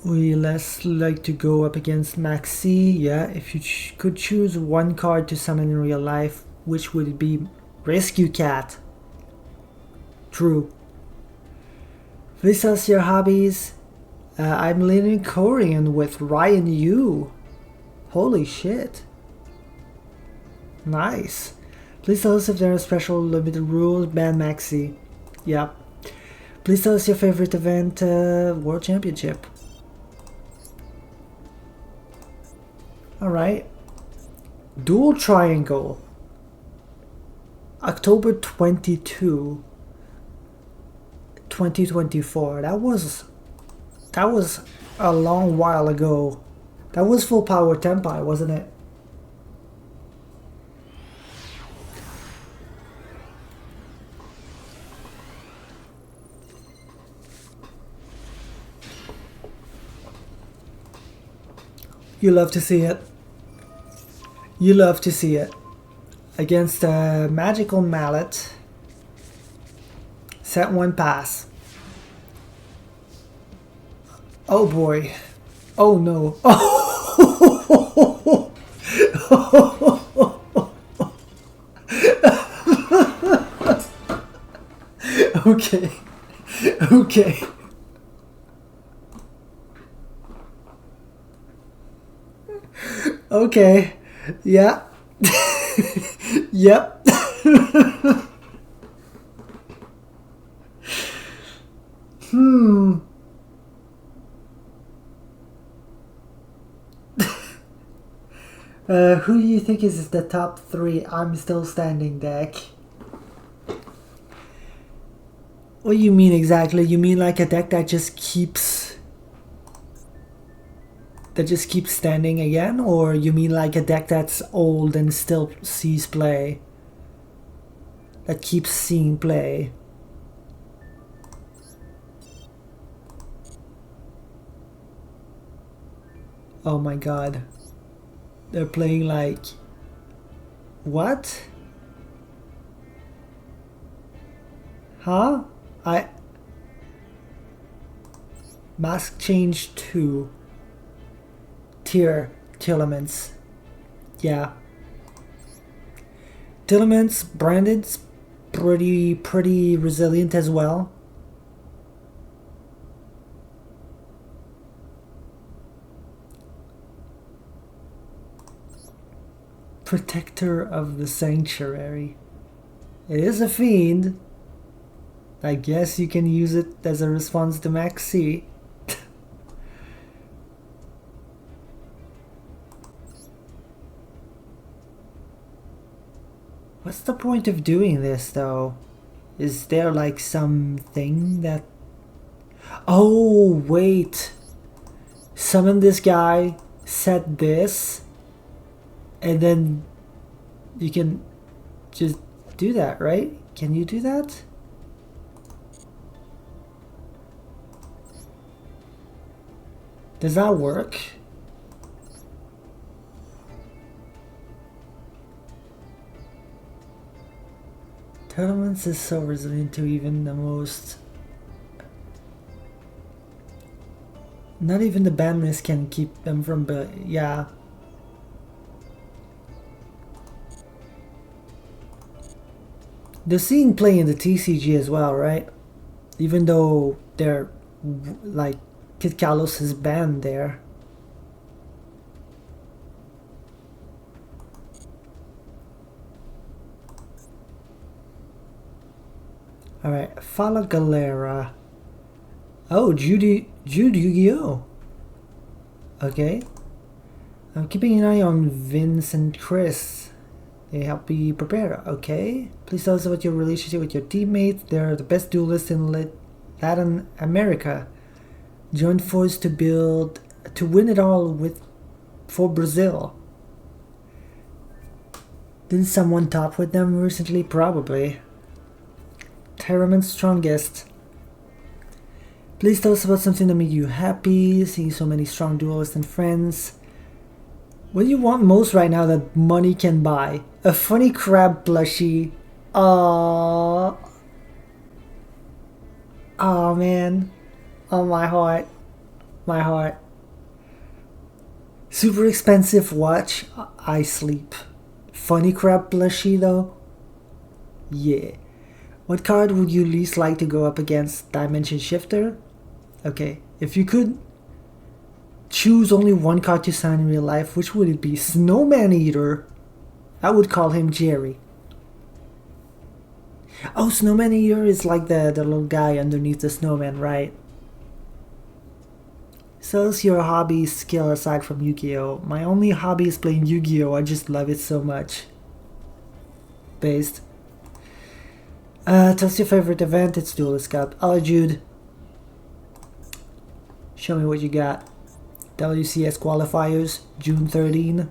We less like to go up against Maxi. Yeah, if you could choose one card to summon in real life, which would it be? Rescue Cat. True. Please tell us your hobbies. I'm learning Korean with Ryan Yu. Holy shit. Nice. Please tell us if there are special limited rules. Ban Maxi. Yep. Please tell us your favorite event, World Championship. Alright. Dual Triangle. October 22. 2024. That was a long while ago. That was Full Power Tempai, wasn't it? You love to see it. You love to see it. Against a Magical Mallet. Set 1 pass. Oh boy. Oh no. Okay. Okay. Okay. Yeah. Yep. Hmm. Who do you think is the top 3 I'm Still Standing deck? What do you mean exactly? You mean like a deck that just keeps standing again, or you mean like a deck that's old and still sees play? That keeps seeing play? Oh my god. They're playing like... What? Huh? Mask change 2. Telements. Yeah. Telements, branded's pretty resilient as well. Protector of the Sanctuary. It is a fiend. I guess you can use it as a response to Max C. What's the point of doing this though? Is there like something that... Oh, wait. Summon this guy, set this, and then you can just do that, right? Can you do that? Does that work? Tournaments is so resilient to even the most... Not even the bandlist can keep them from... Yeah. They're seeing play in the TCG as well, right? Even though they're like... Kid Kalos is banned there. Alright, Fala Galera. Oh, Jude Yu-Gi-Oh! Okay. I'm keeping an eye on Vince and Chris. They help me prepare. Okay. Please tell us about your relationship with your teammates. They're the best duelists in Latin America. Joined force to win it all for Brazil. Didn't someone top with them recently? Probably. Terraman's strongest. Please tell us about something that made you happy, seeing so many strong duelists and friends. What do you want most right now that money can buy? A funny crab plushie. Aww. Oh man. Oh my heart. My heart. Super expensive watch. I sleep. Funny crab plushie though? Yeah. What card would you least like to go up against? Dimension Shifter? Okay, if you could choose only one card to sign in real life, which would it be? Snowman Eater? I would call him Jerry. Oh, Snowman Eater is like the little guy underneath the snowman, right? So is your hobby skill aside from Yu-Gi-Oh? My only hobby is playing Yu-Gi-Oh! I just love it so much. Based. Tell us your favorite event. It's Duelist Cup. Oh, Jude. Show me what you got. WCS qualifiers, June 13.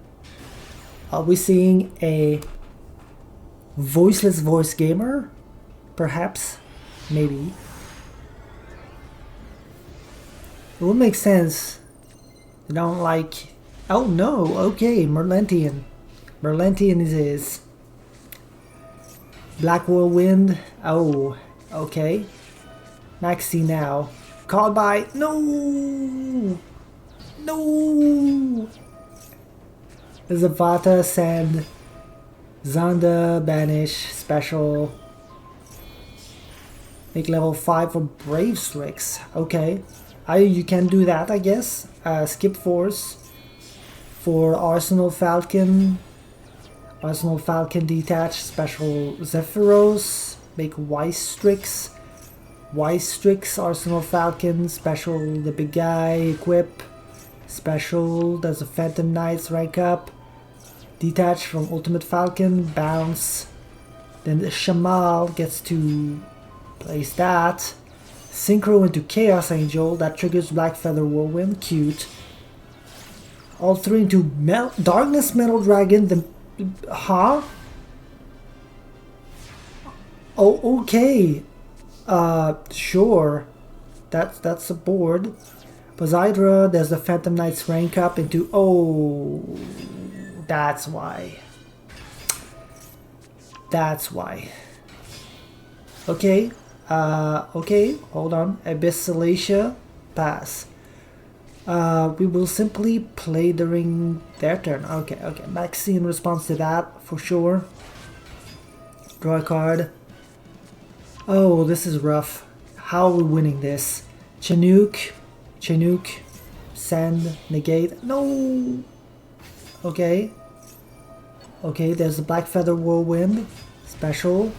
Are we seeing a voiceless voice gamer? Perhaps? Maybe. It would make sense. I don't like... Oh no, okay, Merlentian. Merlentian is his. Black Whirlwind. Oh, okay. Maxi now. Called by... No! No! Zapata, send. Zonda, banish, special. Make level 5 for Brave Strix. Okay. You can do that, I guess. Skip Force. For Arsenal Falcon. Arsenal Falcon detach, special Zephyros, make Weistrix. Weistrix, Arsenal Falcon, special the big guy, equip. Special does a Phantom Knights rank up. Detach from Ultimate Falcon, bounce. Then the Shamal gets to place that. Synchro into Chaos Angel, that triggers Black Feather Whirlwind, cute. All three into Darkness Metal Dragon, the... Huh? Oh, okay. Sure. That's a board. Poseidra, there's the Phantom Knights rank up into... Oh, that's why. That's why. Okay. Okay, hold on. Abyss Salacia, pass. We will simply play during their turn. Okay. Maxi in response to that, for sure. Draw a card. Oh, this is rough. How are we winning this? Chinook, send, negate. No! Okay. Okay, there's the Black Feather Whirlwind. Special.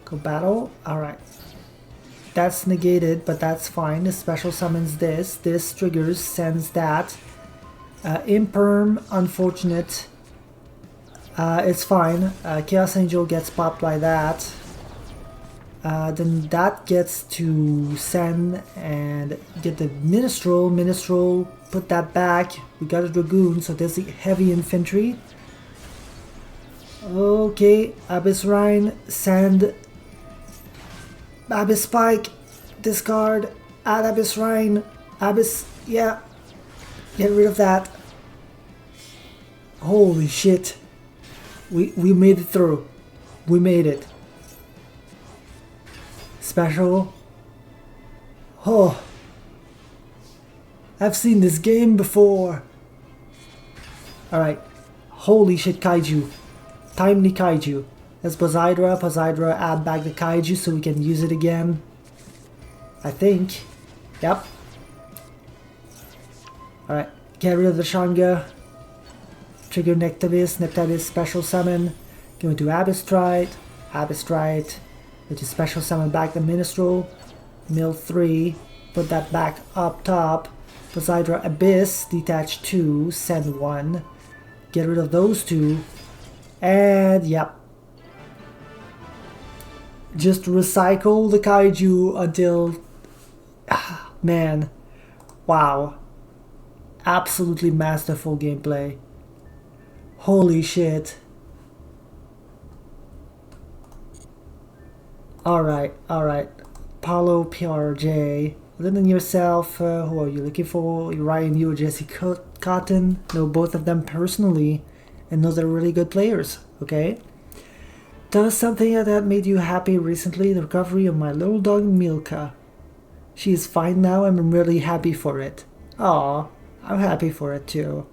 Go battle. Alright. That's negated, but that's fine. The special summons this. This triggers, sends that. Imperm, unfortunate. It's fine. Chaos Angel gets popped by that. Then that gets to send and get the Minstrel. Minstrel, put that back. We got a Dragoon, so there's the heavy infantry. Okay, Abyss Rhine, send. Abyss Spike, discard, add Abyss Rhine, Abyss, yeah, get rid of that. Holy shit, we made it through, we made it. Special, oh, I've seen this game before. Alright, holy shit, Kaiju, timely Kaiju. There's Poseidra, add back the Kaiju so we can use it again. I think. Yep. Alright, get rid of the Shanga. Trigger Nectabis, special summon. Go into Abyss Stride, which is special summon back the Minstrel. Mill 3, put that back up top. Poseidra Abyss, detach 2, send 1. Get rid of those two. And yep. Just recycle the Kaiju until... man. Wow. Absolutely masterful gameplay. Holy shit. Alright. Paulo PRJ. Other than yourself, who are you looking for? Ryan, you or Jesse Cotton. Know both of them personally. And know they're really good players. Okay? Tell us something that made you happy recently. The recovery of my little dog Milka. She is fine now and I'm really happy for it. Aw, I'm happy for it too.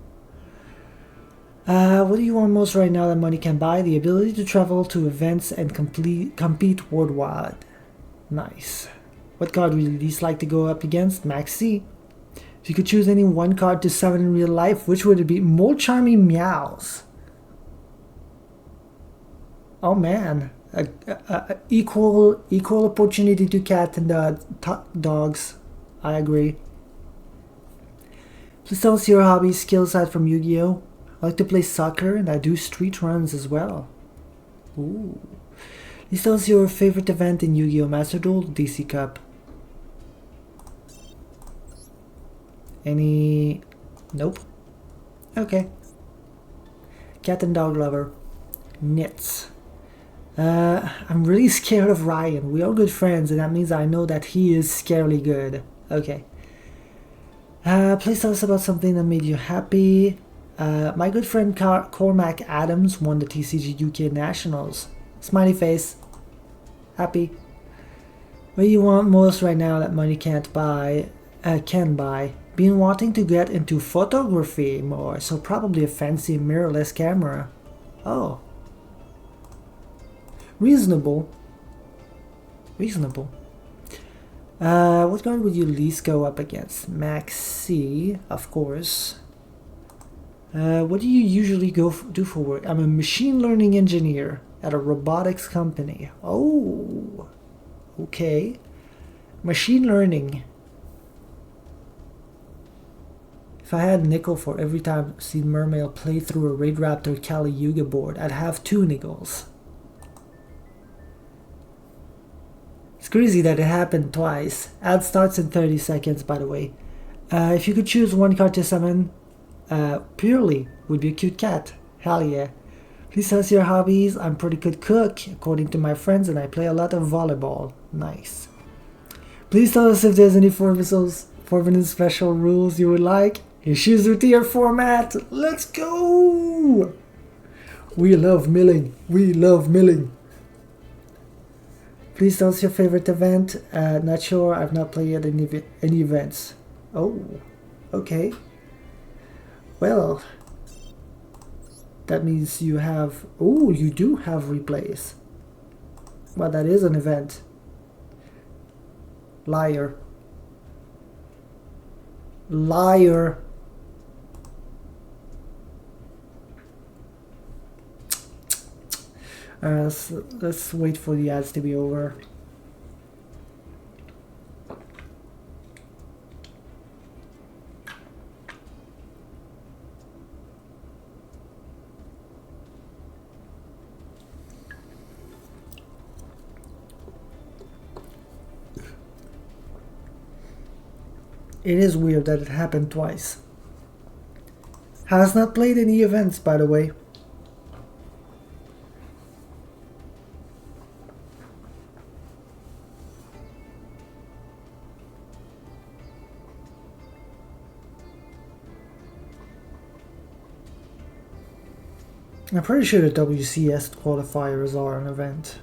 What do you want most right now that money can buy? The ability to travel to events and compete worldwide. Nice. What card would you least like to go up against? Maxi. If you could choose any one card to summon in real life, which would it be? More Charming Meows. Oh man, equal opportunity to cat and dogs. I agree. Please tell us your hobbies, skills aside from Yu-Gi-Oh. I like to play soccer and I do street runs as well. Ooh. Please tell us your favorite event in Yu-Gi-Oh! Master Duel, DC Cup. Any... Nope. Okay. Cat and dog lover. Knits. I'm really scared of Ryan. We are good friends and that means I know that he is scarily good. Okay. Please tell us about something that made you happy. My good friend Cormac Adams won the TCG UK Nationals. Smiley face. Happy. What do you want most right now that money can't buy? Can buy? Been wanting to get into photography more, so probably a fancy mirrorless camera. Oh. Reasonable. What card would you least go up against? Maxi, of course. What do you usually do for work? I'm a machine learning engineer at a robotics company. Oh, okay. Machine learning. If I had a nickel for every time I've seen Mermail play through a Raid Raptor Kali Yuga board, I'd have 2 nickels. It's crazy that it happened twice. Ad starts in 30 seconds, by the way. If you could choose one card to summon, Purely would be a cute cat. Hell yeah. Please tell us your hobbies. I'm a pretty good cook, according to my friends, and I play a lot of volleyball. Nice. Please tell us if there's any Forbidden special rules you would like. Issues with tier format. Let's go! We love milling. We love milling. Please tell us your favorite event. Not sure. I've not played any events. Oh, okay. Well, that means you have... Oh, you do have replays. Well, that is an event. Liar. Liar. Let's wait for the ads to be over. It is weird that it happened twice. Has not played any events, by the way. I'm pretty sure the WCS qualifiers are an event.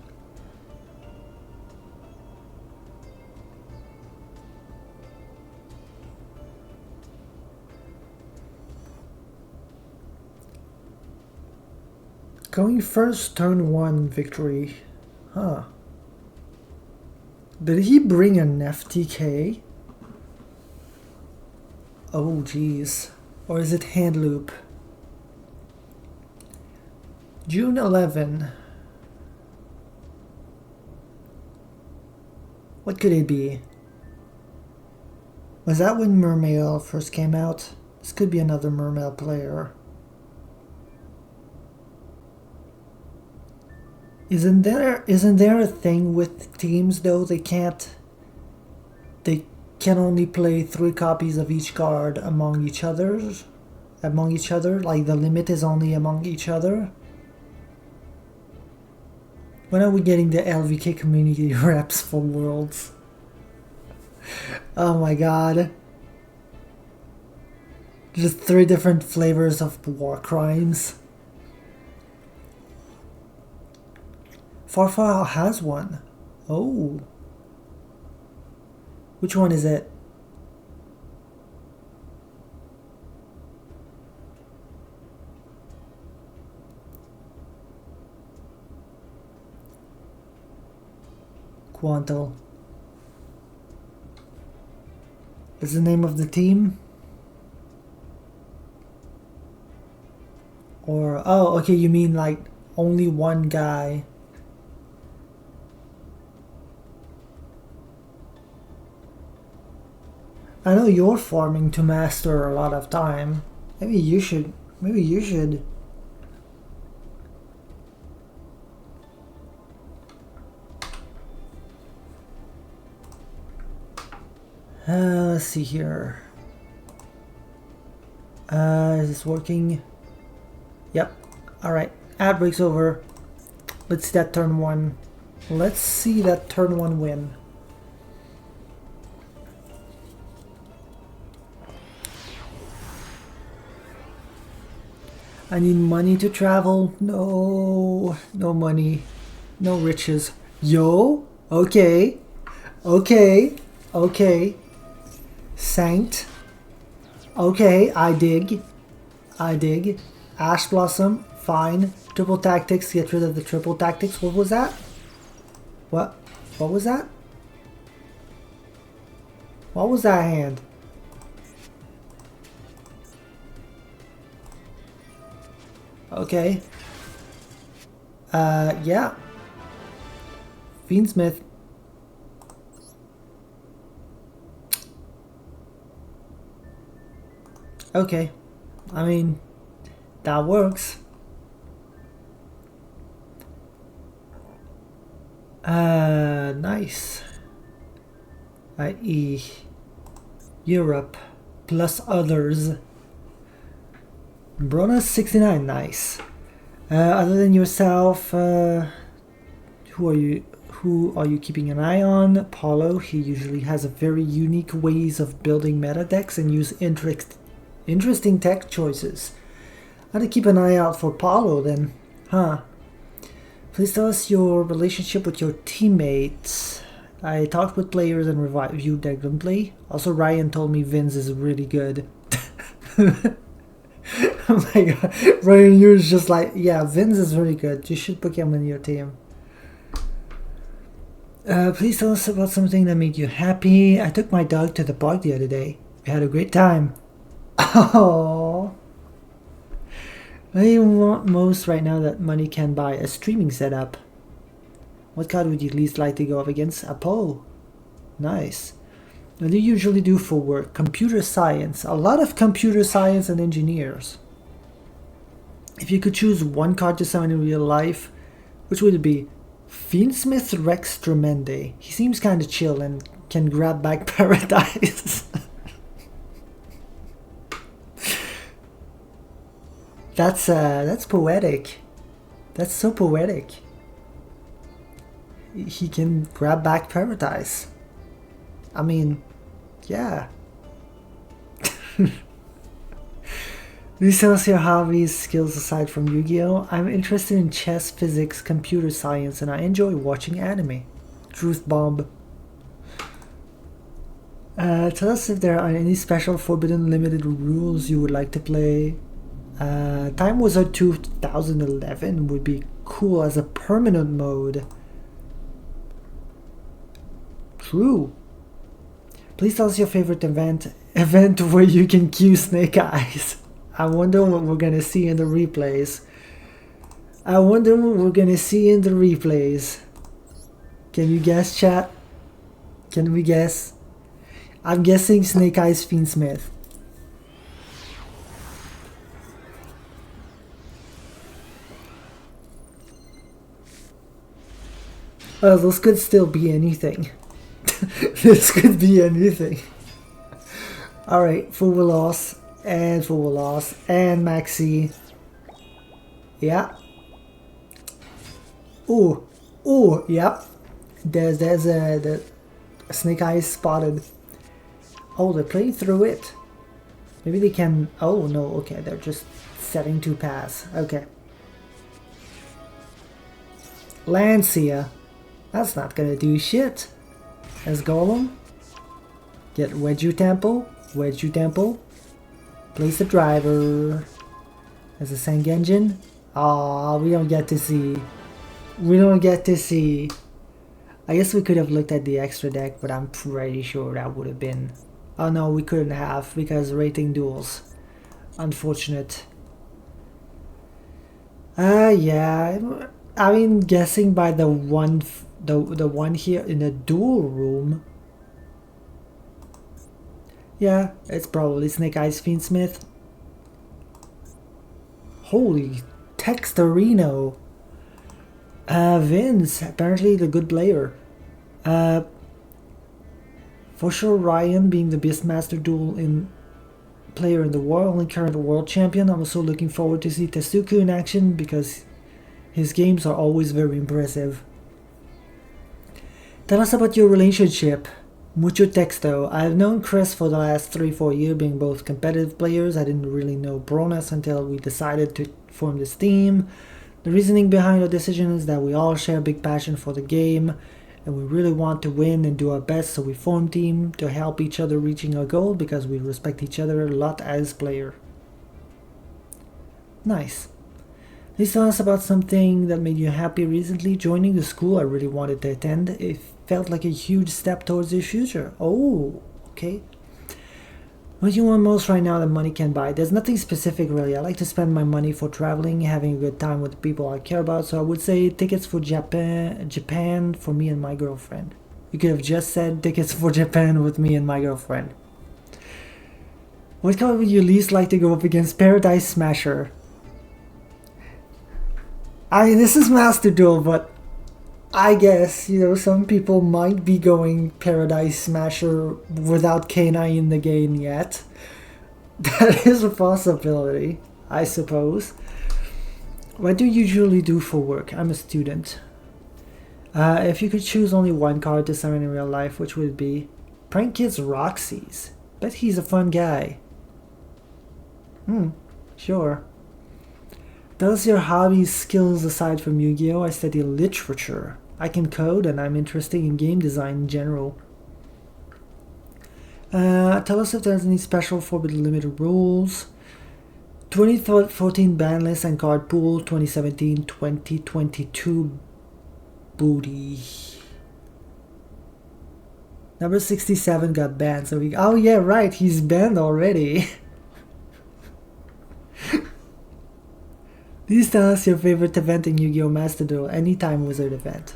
Going first, turn 1 victory. Huh. Did he bring an FTK? Oh geez. Or is it hand loop? June 11. What could it be? Was that when Mermail first came out? This could be another Mermail player. Isn't there a thing with teams though? They can only play 3 copies of each card among each other? Like the limit is only among each other? When are we getting the LVK community reps for Worlds? Oh my god. Just 3 different flavors of war crimes. Farfar has one. Oh. Which one is it? Quantal. Is the name of the team? Or, oh, okay, you mean like only one guy. I know you're farming to master a lot of time. Maybe you should. Let's see here. Is this working? Yep. Alright. Ad breaks over. Let's see that turn 1. Let's see that turn 1 win. I need money to travel. No money. No riches. Yo? Okay. Saint. Okay, I dig. Ash Blossom. Fine. Triple tactics. Get rid of the triple tactics. What was that? What was that? What was that hand? Okay. Yeah. Fiendsmith. Okay. I mean, that works. Nice. I.e. Europe plus others. Brona 69, nice. Other than yourself, who are you keeping an eye on? Paulo, he usually has a very unique ways of building meta decks and use interesting tech choices. I had to keep an eye out for Paulo then, huh? Please tell us your relationship with your teammates. I talked with players and reviewed their gameplay. Also, Ryan told me Vince is really good. Oh my god, Ryan, you're just like, yeah, Vince is really good. You should put him in your team. Please tell us about something that made you happy. I took my dog to the park the other day. We had a great time. Oh. What do you want most right now that money can buy? A streaming setup. What card would you least like to go up against? Apo. Nice. What do you usually do for work? Computer science. A lot of computer science and engineers. If you could choose one card to summon in real life, which would it be? Fiendsmith Rex Tremende. He seems kind of chill and can grab back Paradise. That's poetic. That's so poetic. He can grab back Paradise. I mean, yeah. Research your hobbies, skills aside from Yu-Gi-Oh! I'm interested in chess, physics, computer science, and I enjoy watching anime. Truth bomb. Tell us if there are any special forbidden limited rules you would like to play. Time Wizard 2011 would be cool as a permanent mode. True. Please tell us your favorite event where you can cue Snake Eyes. I wonder what we're gonna see in the replays. Can you guess, chat? Can we guess? I'm guessing Snake Eyes Fiendsmith. This could still be anything. This could be anything. Alright, Fuwalos and Maxi. Yeah. Ooh, yep. There's the Snake Eyes spotted. Oh, they're playing through it. Maybe they can. Oh no, okay, they're just setting to pass. Okay. Lancia. That's not gonna do shit. As Golem. Get Wedju Temple. Place the driver. As a Sangenjin. Aw, we don't get to see. I guess we could have looked at the extra deck, but I'm pretty sure that would have been... Oh no, we couldn't have, because rating duels. Unfortunate. Yeah. I mean, guessing by the one here in the duel room. Yeah, it's probably Snake Eyes Fiendsmith. Holy Textorino. Vince, apparently the good player. For sure, Ryan being the Beastmaster duel player in the world, only current world champion. I'm also looking forward to see Tezuka in action because his games are always very impressive. Tell us about your relationship. Mucho texto. I've known Chris for the last 3-4 years, being both competitive players. I didn't really know Bronas until we decided to form this team. The reasoning behind our decision is that we all share a big passion for the game and we really want to win and do our best, so we form a team to help each other reaching our goal because we respect each other a lot as player. Nice. Please tell us about something that made you happy recently. Joining the school I really wanted to attend. It felt like a huge step towards your future. Oh, okay. What do you want most right now that money can buy? There's nothing specific really. I like to spend my money for traveling, having a good time with the people I care about. So I would say tickets for Japan for me and my girlfriend. You could have just said tickets for Japan with me and my girlfriend. What card would you least like to go up against? Paradise Smasher. I mean, this is Master Duel, but I guess, you know, some people might be going Paradise Smasher without K9 in the game yet. That is a possibility, I suppose. What do you usually do for work? I'm a student. If you could choose only one card to summon in real life, which would it be? Prank Kids Roxy's. Bet he's a fun guy. Sure. Does your hobbies, skills aside from Yu-Gi-Oh? I study literature. I can code and I'm interested in game design in general. Tell us if there's any special Forbidden Limited rules. 2014 ban list and card pool. 2017-2022 booty. Number 67 got banned, so we... Oh yeah, right, he's banned already. Please tell us your favorite event in Yu-Gi-Oh! Master Duel. Anytime Wizard event.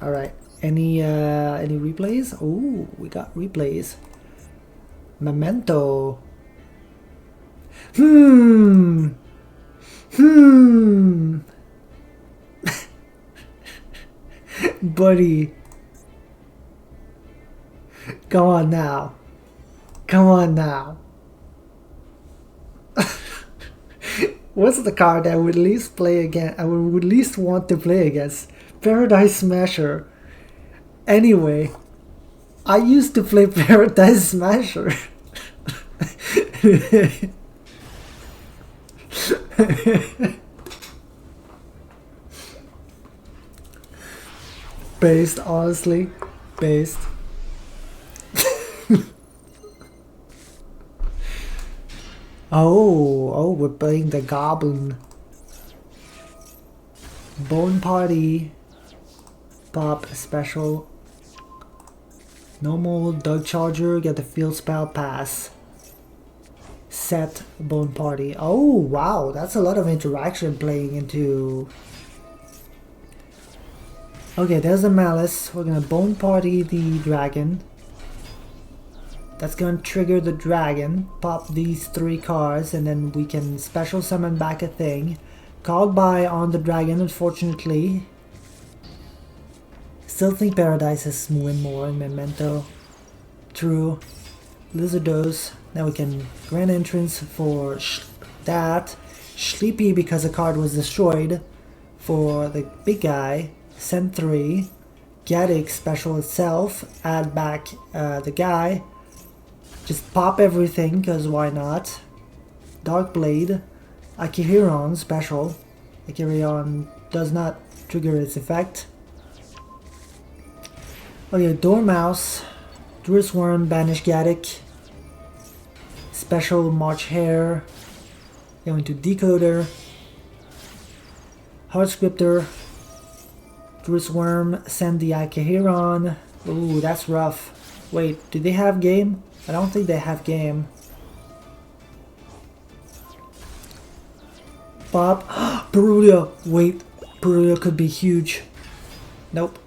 Alright. Any replays? Oh, we got replays. Memento. Buddy. Come on now. Come on now. What's the card I would least play against? I would least want to play against? Paradise Smasher. Anyway, I used to play Paradise Smasher. Based, honestly. Based. Oh, we're playing the Goblin. Bone Party. Pop special. Normal Dug Charger, get the Field Spell Pass. Set Bone Party. Oh, wow, that's a lot of interaction playing into... Okay, there's a Malice. We're gonna Bone Party the Dragon. That's gonna trigger the dragon, pop these 3 cards, and then we can special summon back a thing. Called by on the dragon, unfortunately. Still think Paradise is win more in Memento. True. Lizardos. Now we can grant entrance for that. Sleepy because a card was destroyed. For the big guy. Send 3. Gaddick special itself. Add back the guy. Just pop everything, because why not? Dark Blade. Akihiron special. Akihiron does not trigger its effect. Okay, Dormouse. Druid's Worm, Banish Gaddick. Special March Hare. Going to Decoder. Heartscriptor. Druid's Worm, send the Akihiron. Ooh, that's rough. Wait, do they have game? I don't think they have game. Bob. Perulia. Wait. Perulia could be huge. Nope.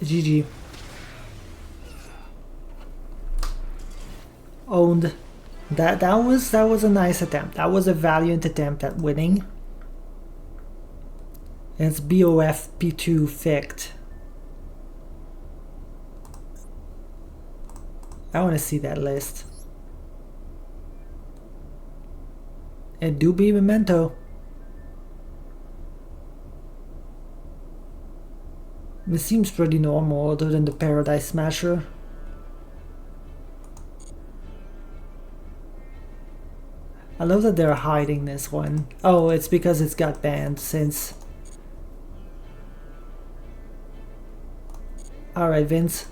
GG. Owned. That was a nice attempt. That was a valiant attempt at winning. It's BOF P2 Fict. I want to see that list. It do be Memento. This seems pretty normal other than the Paradise Smasher. I love that they're hiding this one. Oh, it's because it's got banned since... Alright, Vince.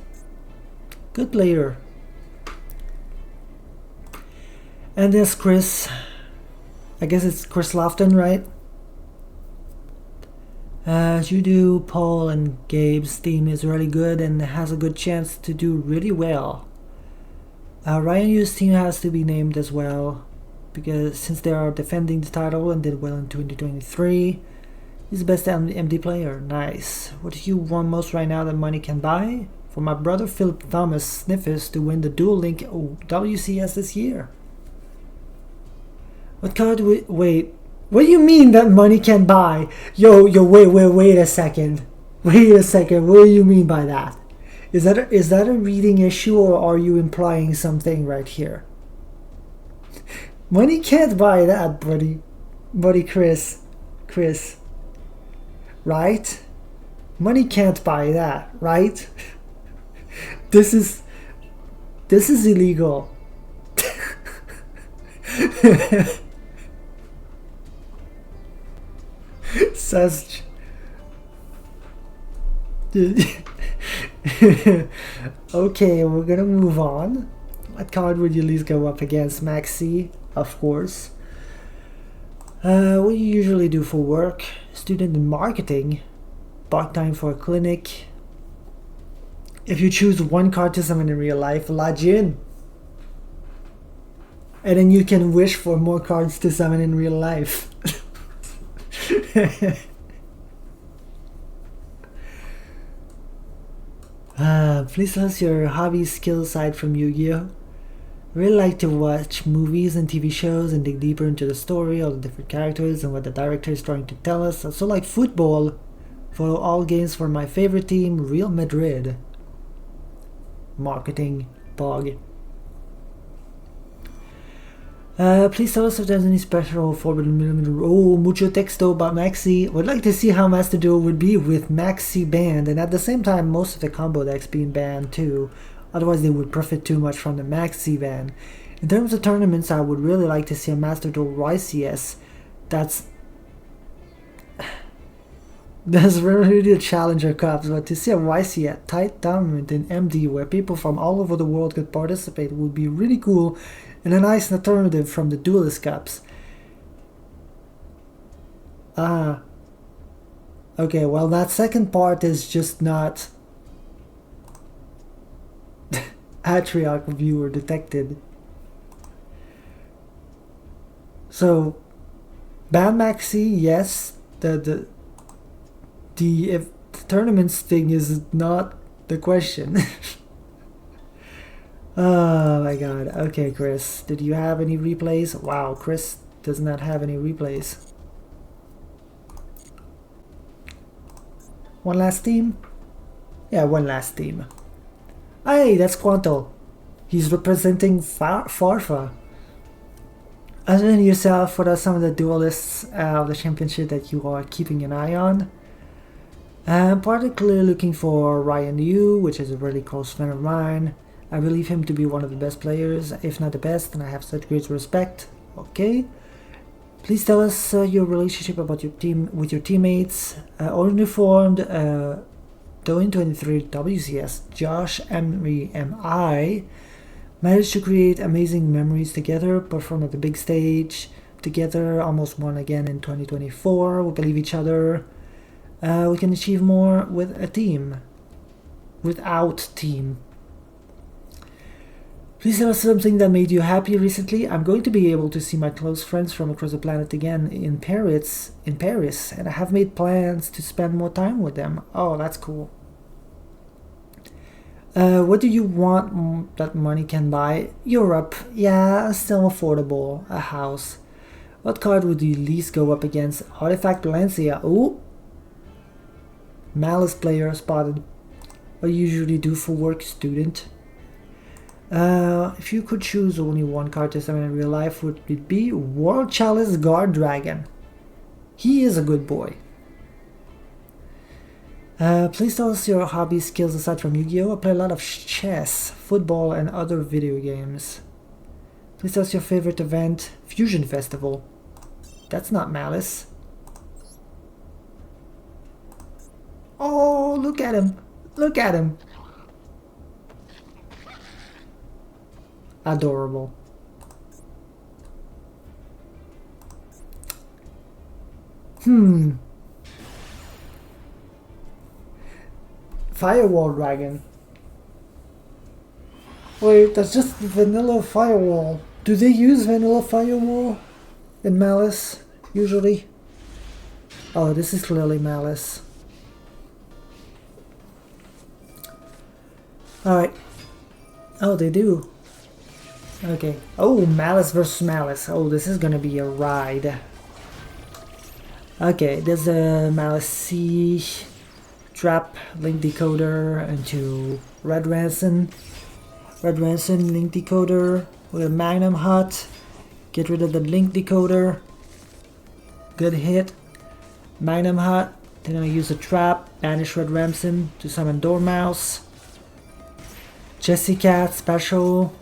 Good player. And there's Chris. I guess it's Chris Lofton, right? Judo, Paul, and Gabe's team is really good and has a good chance to do really well. Ryan Yu's team has to be named as well, because since they are defending the title and did well in 2023, he's the best MD player. Nice. What do you want most right now that money can buy? For my brother Philip Thomas Sniffers to win the Dual Link WCS this year. What card? Wait. What do you mean that money can buy? Yo, wait a second. Wait a second. What do you mean by that? Is that a reading issue, or are you implying something right here? Money can't buy that, buddy Chris. Right? Money can't buy that, right? This is illegal. Such. Okay, we're gonna move on. What card would you at least go up against? Maxi, of course. What do you usually do for work? Student in marketing. Part-time for a clinic. If you choose one card to summon in real life, Lajin. And then you can wish for more cards to summon in real life. Please tell us your hobby skill aside from Yu-Gi-Oh! Really like to watch movies and TV shows and dig deeper into the story of the different characters and what the director is trying to tell us. I also like football. Follow all games for my favorite team, Real Madrid. Marketing, Pog. Please tell us if there's any special 4mm. Oh, mucho texto about Maxi. Would like to see how Master Duel would be with Maxi banned, and at the same time most of the combo decks being banned too. Otherwise they would profit too much from the Maxi ban. In terms of tournaments, I would really like to see a Master Duel YCS. That's really the Challenger Cups, but to see a YCS tight tournament in MD where people from all over the world could participate would be really cool, and a nice alternative from the Duelist Cups. Okay, well that second part is just not Atriarch viewer detected. So ban Maxi, yes. The if the tournaments thing is not the question. Oh my god. Okay, Chris, did you have any replays? Wow, Chris does not have any replays. One last team? Yeah, one last team. Hey, that's Quanto. He's representing Farfa. Other than yourself, what are some of the duelists of the championship that you are keeping an eye on? I'm particularly looking for Ryan Yu, which is a really close friend of mine. I believe him to be one of the best players, if not the best, and I have such great respect. Okay. Please tell us your relationship about your team with your teammates. Only formed 2023 WCS, Josh, Emery, and I managed to create amazing memories together, perform at the big stage together, almost won again in 2024. We believe each other. We can achieve more with a team. Without team. Please tell us something that made you happy recently. I'm going to be able to see my close friends from across the planet again in Paris, and I have made plans to spend more time with them. Oh, that's cool. What do you want that money can buy? Europe. Yeah, still affordable. A house. What card would you least go up against? Artifact Valencia. Ooh. Malice player spotted. What do you usually do for work, student? If you could choose only one card to summon in real life, would it be World Chalice Guard Dragon? He is a good boy. Please tell us your hobby skills aside from Yu-Gi-Oh! I play a lot of chess, football, and other video games. Please tell us your favorite event. Fusion Festival. That's not Malice. Oh, look at him. Look at him. Adorable. Firewall Dragon. Wait, that's just vanilla firewall. Do they use vanilla firewall in Malice usually? Oh, this is clearly Malice. Alright. Oh, they do. Okay. Oh, Malice versus Malice. Oh, this is gonna be a ride. Okay, there's a Malice C trap link decoder into Red Ransom. Red Ransom link decoder with a Magnum Hut. Get rid of the link decoder. Good hit. Magnum Hut. They're gonna use a trap. Banish Red Ransom to summon Dormouse. Jessie Cat special.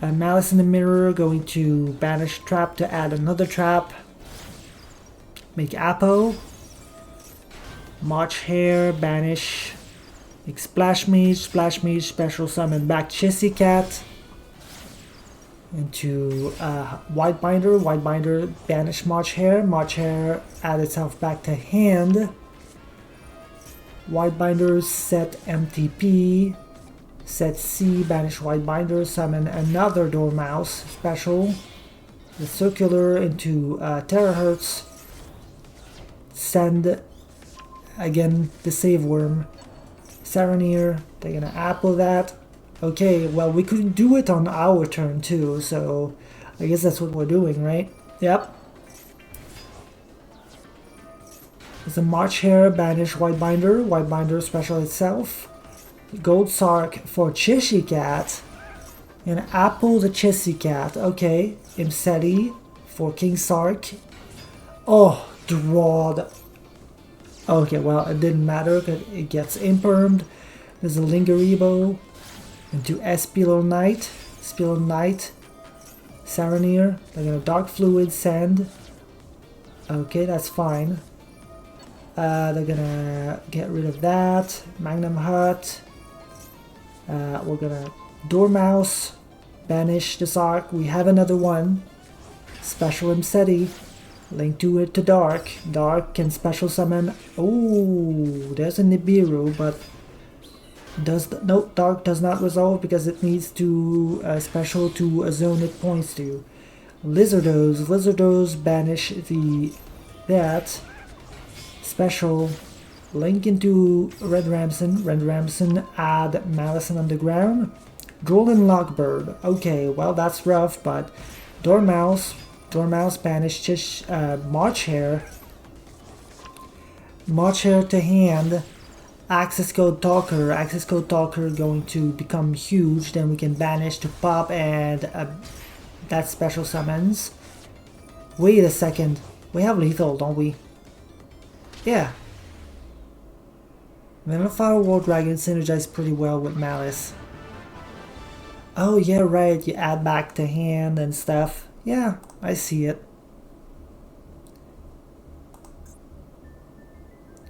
Malice in the Mirror going to banish trap to add another trap. Make Apo. March Hare, banish. Make Splash Mage special summon back Jessie Cat. Into White Binder, banish March Hare add itself back to hand. White Binder, set MTP. Set C, banish White Binder, summon another Dormouse special. The circular into Terahertz. Send again the Save Worm. Saronir, they're gonna apple that. Okay, well we couldn't do it on our turn too, so I guess that's what we're doing, right? Yep. There's a March Hare, banish White Binder special itself. Gold Sark for Jessie Cat. And Apple the Jessie Cat. Okay. Imseti for King Sark. Oh, drawed. Okay, well, it didn't matter because it gets impermed. There's a Lingeribo into Spillo Knight. Saronir. They're gonna Dark Fluid send. Okay, that's fine. They're gonna get rid of that. Magnum Hut. We're gonna Dormouse, banish the Sark. We have another one. Special Imseti. Link to it to Dark. Dark can special summon. Oh, there's a Nibiru, but no, Dark does not resolve because it needs to special to a zone it points to. Lizardos banish that special. Link into Red Ramson, add Malison Underground. Golden Lockbird. Okay, well that's rough, but Dormouse banish March Hare. March Hare to hand. Access Code Talker going to become huge, then we can banish to pop and that special summons. Wait a second, we have lethal, don't we? Yeah. Vanilla Firewall Dragon synergizes pretty well with Malice. Oh yeah, right, you add back to hand and stuff. Yeah, I see it.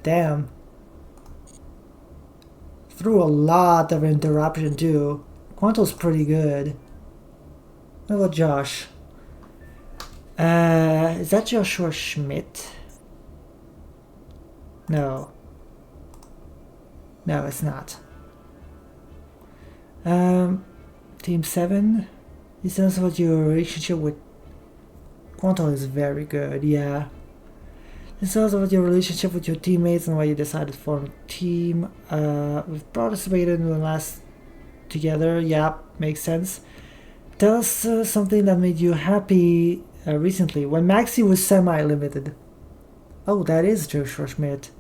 Damn. Threw a lot of interruption too. Quanto's pretty good. What about Josh? Is that Joshua Schmidt? No. No, it's not. Team 7. This tells what your relationship with Quanto is very good, yeah. This tells about your relationship with your teammates and why you decided to form a team. We've participated in the last together, yeah, makes sense. Tell us something that made you happy recently, when Maxi was semi-limited. Oh, that is Joshua Schmidt.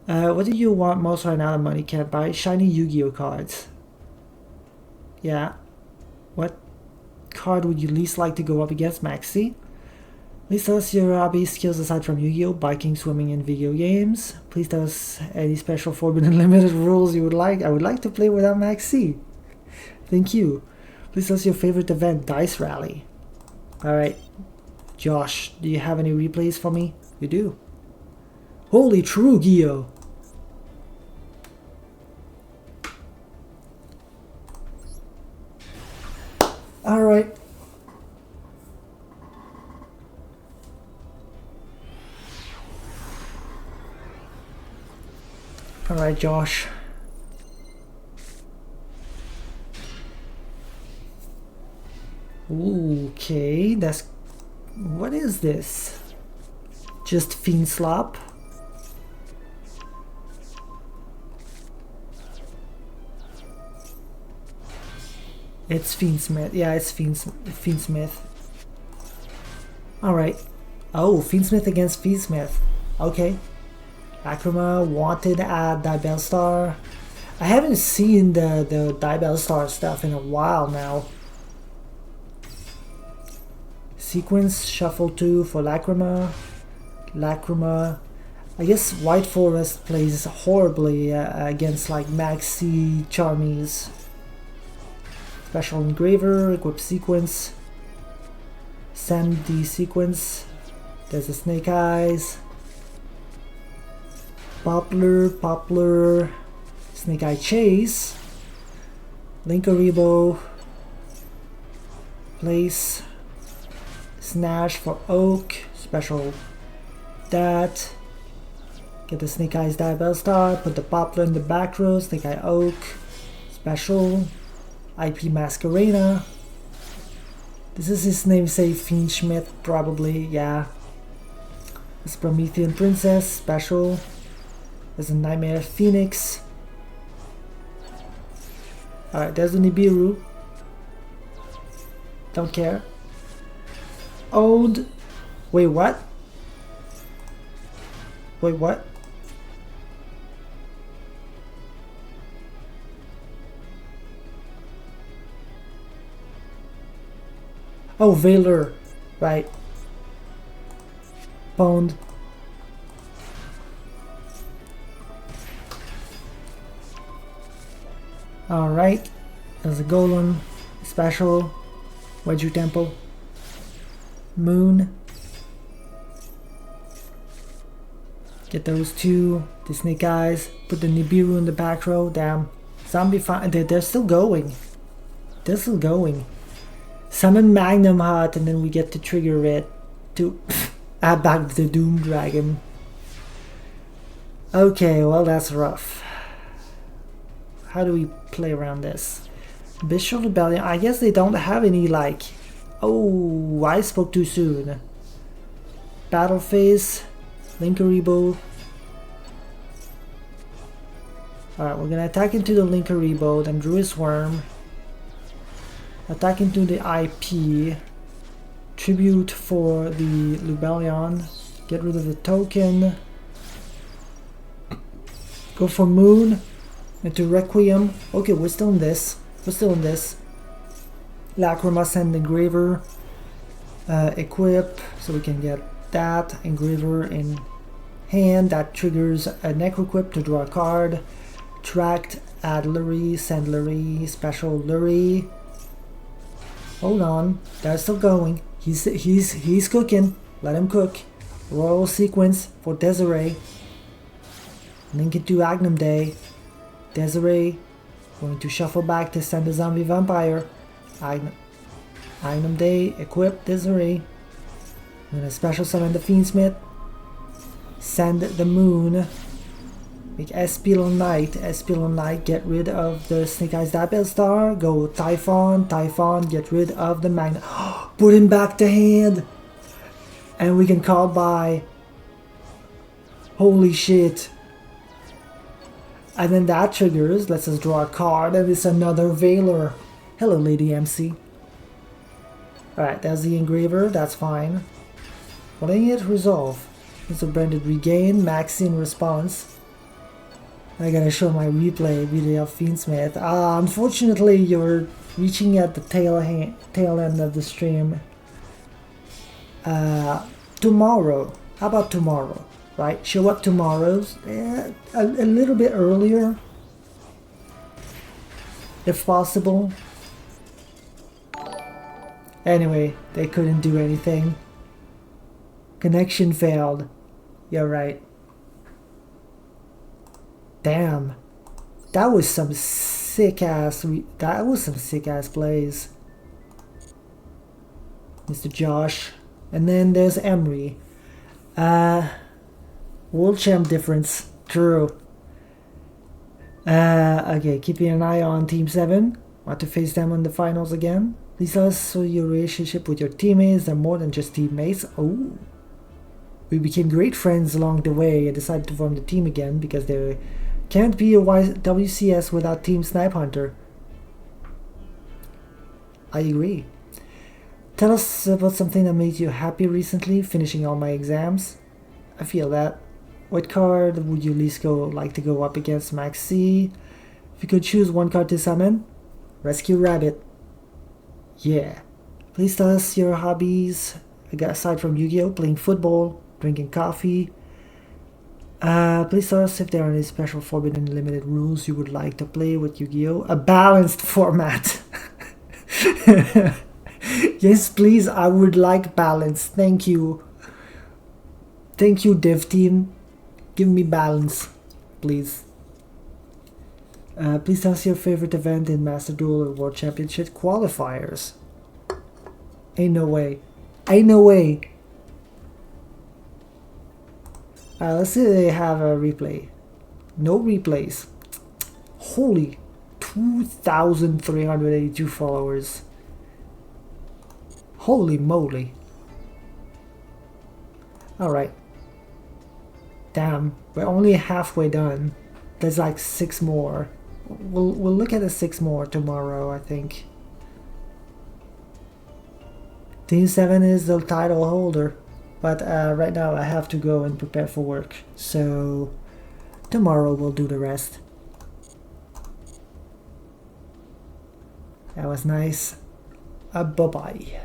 What do you want most right now that money can't buy? Shiny Yu-Gi-Oh cards. Yeah. What card would you least like to go up against, Maxi? Please tell us your hobby skills aside from Yu-Gi-Oh, biking, swimming, and video games. Please tell us any special Forbidden Limited rules you would like. I would like to play without Maxi. Thank you. Please tell us your favorite event, Dice Rally. Alright. Josh, do you have any replays for me? You do. Holy true, Gio. Alright. Alright, Josh. Okay, that's... What is this? Just Fiend Slop? It's Fiendsmith. Yeah, it's Fiendsmith. Alright. Oh, Fiendsmith against Fiendsmith. Okay. Lacrima wanted at Diabellstar. I haven't seen the Diabellstar stuff in a while now. Sequence Shuffle 2 for Lacrima. Lacrima. I guess White Forest plays horribly against like Maxi Charmies. Special Engraver, equip Sequence. Send the Sequence. There's the Snake Eyes. Poplar, Snake Eye Chase, Linkuriboh, Place, Snash for Oak, special that, get the Snake Eyes Diabellstar, put the Poplar in the back row, Snake Eye Oak, special, IP Masquerena. This is his namesake, Fiendschmidt, probably, yeah. This Promethean Princess, special. There's a Nightmare Phoenix. Alright, there's the Nibiru. Don't care. Owned. Wait, what? Wait, what? Oh, Valor. Right. Pwned. Alright, there's a Golem, special, Wedge Temple, Moon, get those two, the Snake Eyes, put the Nibiru in the back row, damn, Zombie they're still going, they're still going, summon Magnum Heart and then we get to trigger it to add back the Doom Dragon. Okay, well that's rough. How do we play around this? Bishop Rebellion, I guess they don't have any like... Oh, I spoke too soon. Battle Phase, Linkuriboh. Alright, we're gonna attack into the Linkuriboh, then Druid's Worm. Attack into the IP. Tribute for the Lubellion. Get rid of the token. Go for Moon. Into Requiem. Okay, we're still in this. We're still in this. Lacrima Send Engraver. Equip. So we can get that Engraver in hand. That triggers a Necroquip to draw a card. Tract. Add Lurie. Send Lurie. Special Lurie. Hold on. They're still going. He's cooking. Let him cook. Royal Sequence for Desiree. Link it to Agnum Day. Desiree, going to shuffle back to send the Zombie Vampire. Agnum Day, equip Desiree. I'm gonna special summon the Fiendsmith. Send the Moon. Make Espilon Knight. Espilon Knight, get rid of the Snake Eyes Diabellstar. Go Typhon. Typhon, get rid of the Magnet. Put him back to hand. And we can call by. Holy shit. And then that triggers, lets us draw a card, and it's another Valor. Hello, Lady MC. Alright, that's the Engraver, that's fine. What I need to resolve? It's a branded Regain, Maxine Response. I gotta show my replay video of Fiendsmith. Unfortunately, you're reaching at the tail end of the stream. Tomorrow. How about tomorrow? Right, show up tomorrow's a little bit earlier, if possible. Anyway, they couldn't do anything. Connection failed. You're right. Damn, that was some sick ass. Plays, Mr. Josh. And then there's Emery. World Champ difference, true. Okay, keeping an eye on Team 7. Want to face them in the finals again. Please tell us your relationship with your teammates. They're more than just teammates. Oh. We became great friends along the way. I decided to form the team again because there can't be a WCS without Team Snipe Hunter. I agree. Tell us about something that made you happy recently, finishing all my exams. I feel that. What card would you least like to go up against Max C? If you could choose one card to summon, Rescue Rabbit. Yeah. Please tell us your hobbies, aside from Yu-Gi-Oh, playing football, drinking coffee. Please tell us if there are any special forbidden limited rules you would like to play with Yu-Gi-Oh. A balanced format. Yes, please, I would like balance. Thank you. Thank you, dev team. Give me balance, please. Please tell us your favorite event in Master Duel or World Championship qualifiers. Ain't no way. Ain't no way. Let's see if they have a replay. No replays. Holy 2,382 followers. Holy moly. Alright. Damn, we're only halfway done. There's like 6 more. We'll look at the 6 more tomorrow, I think. Team 7 is the title holder. But right now I have to go and prepare for work. So tomorrow we'll do the rest. That was nice. Bye-bye.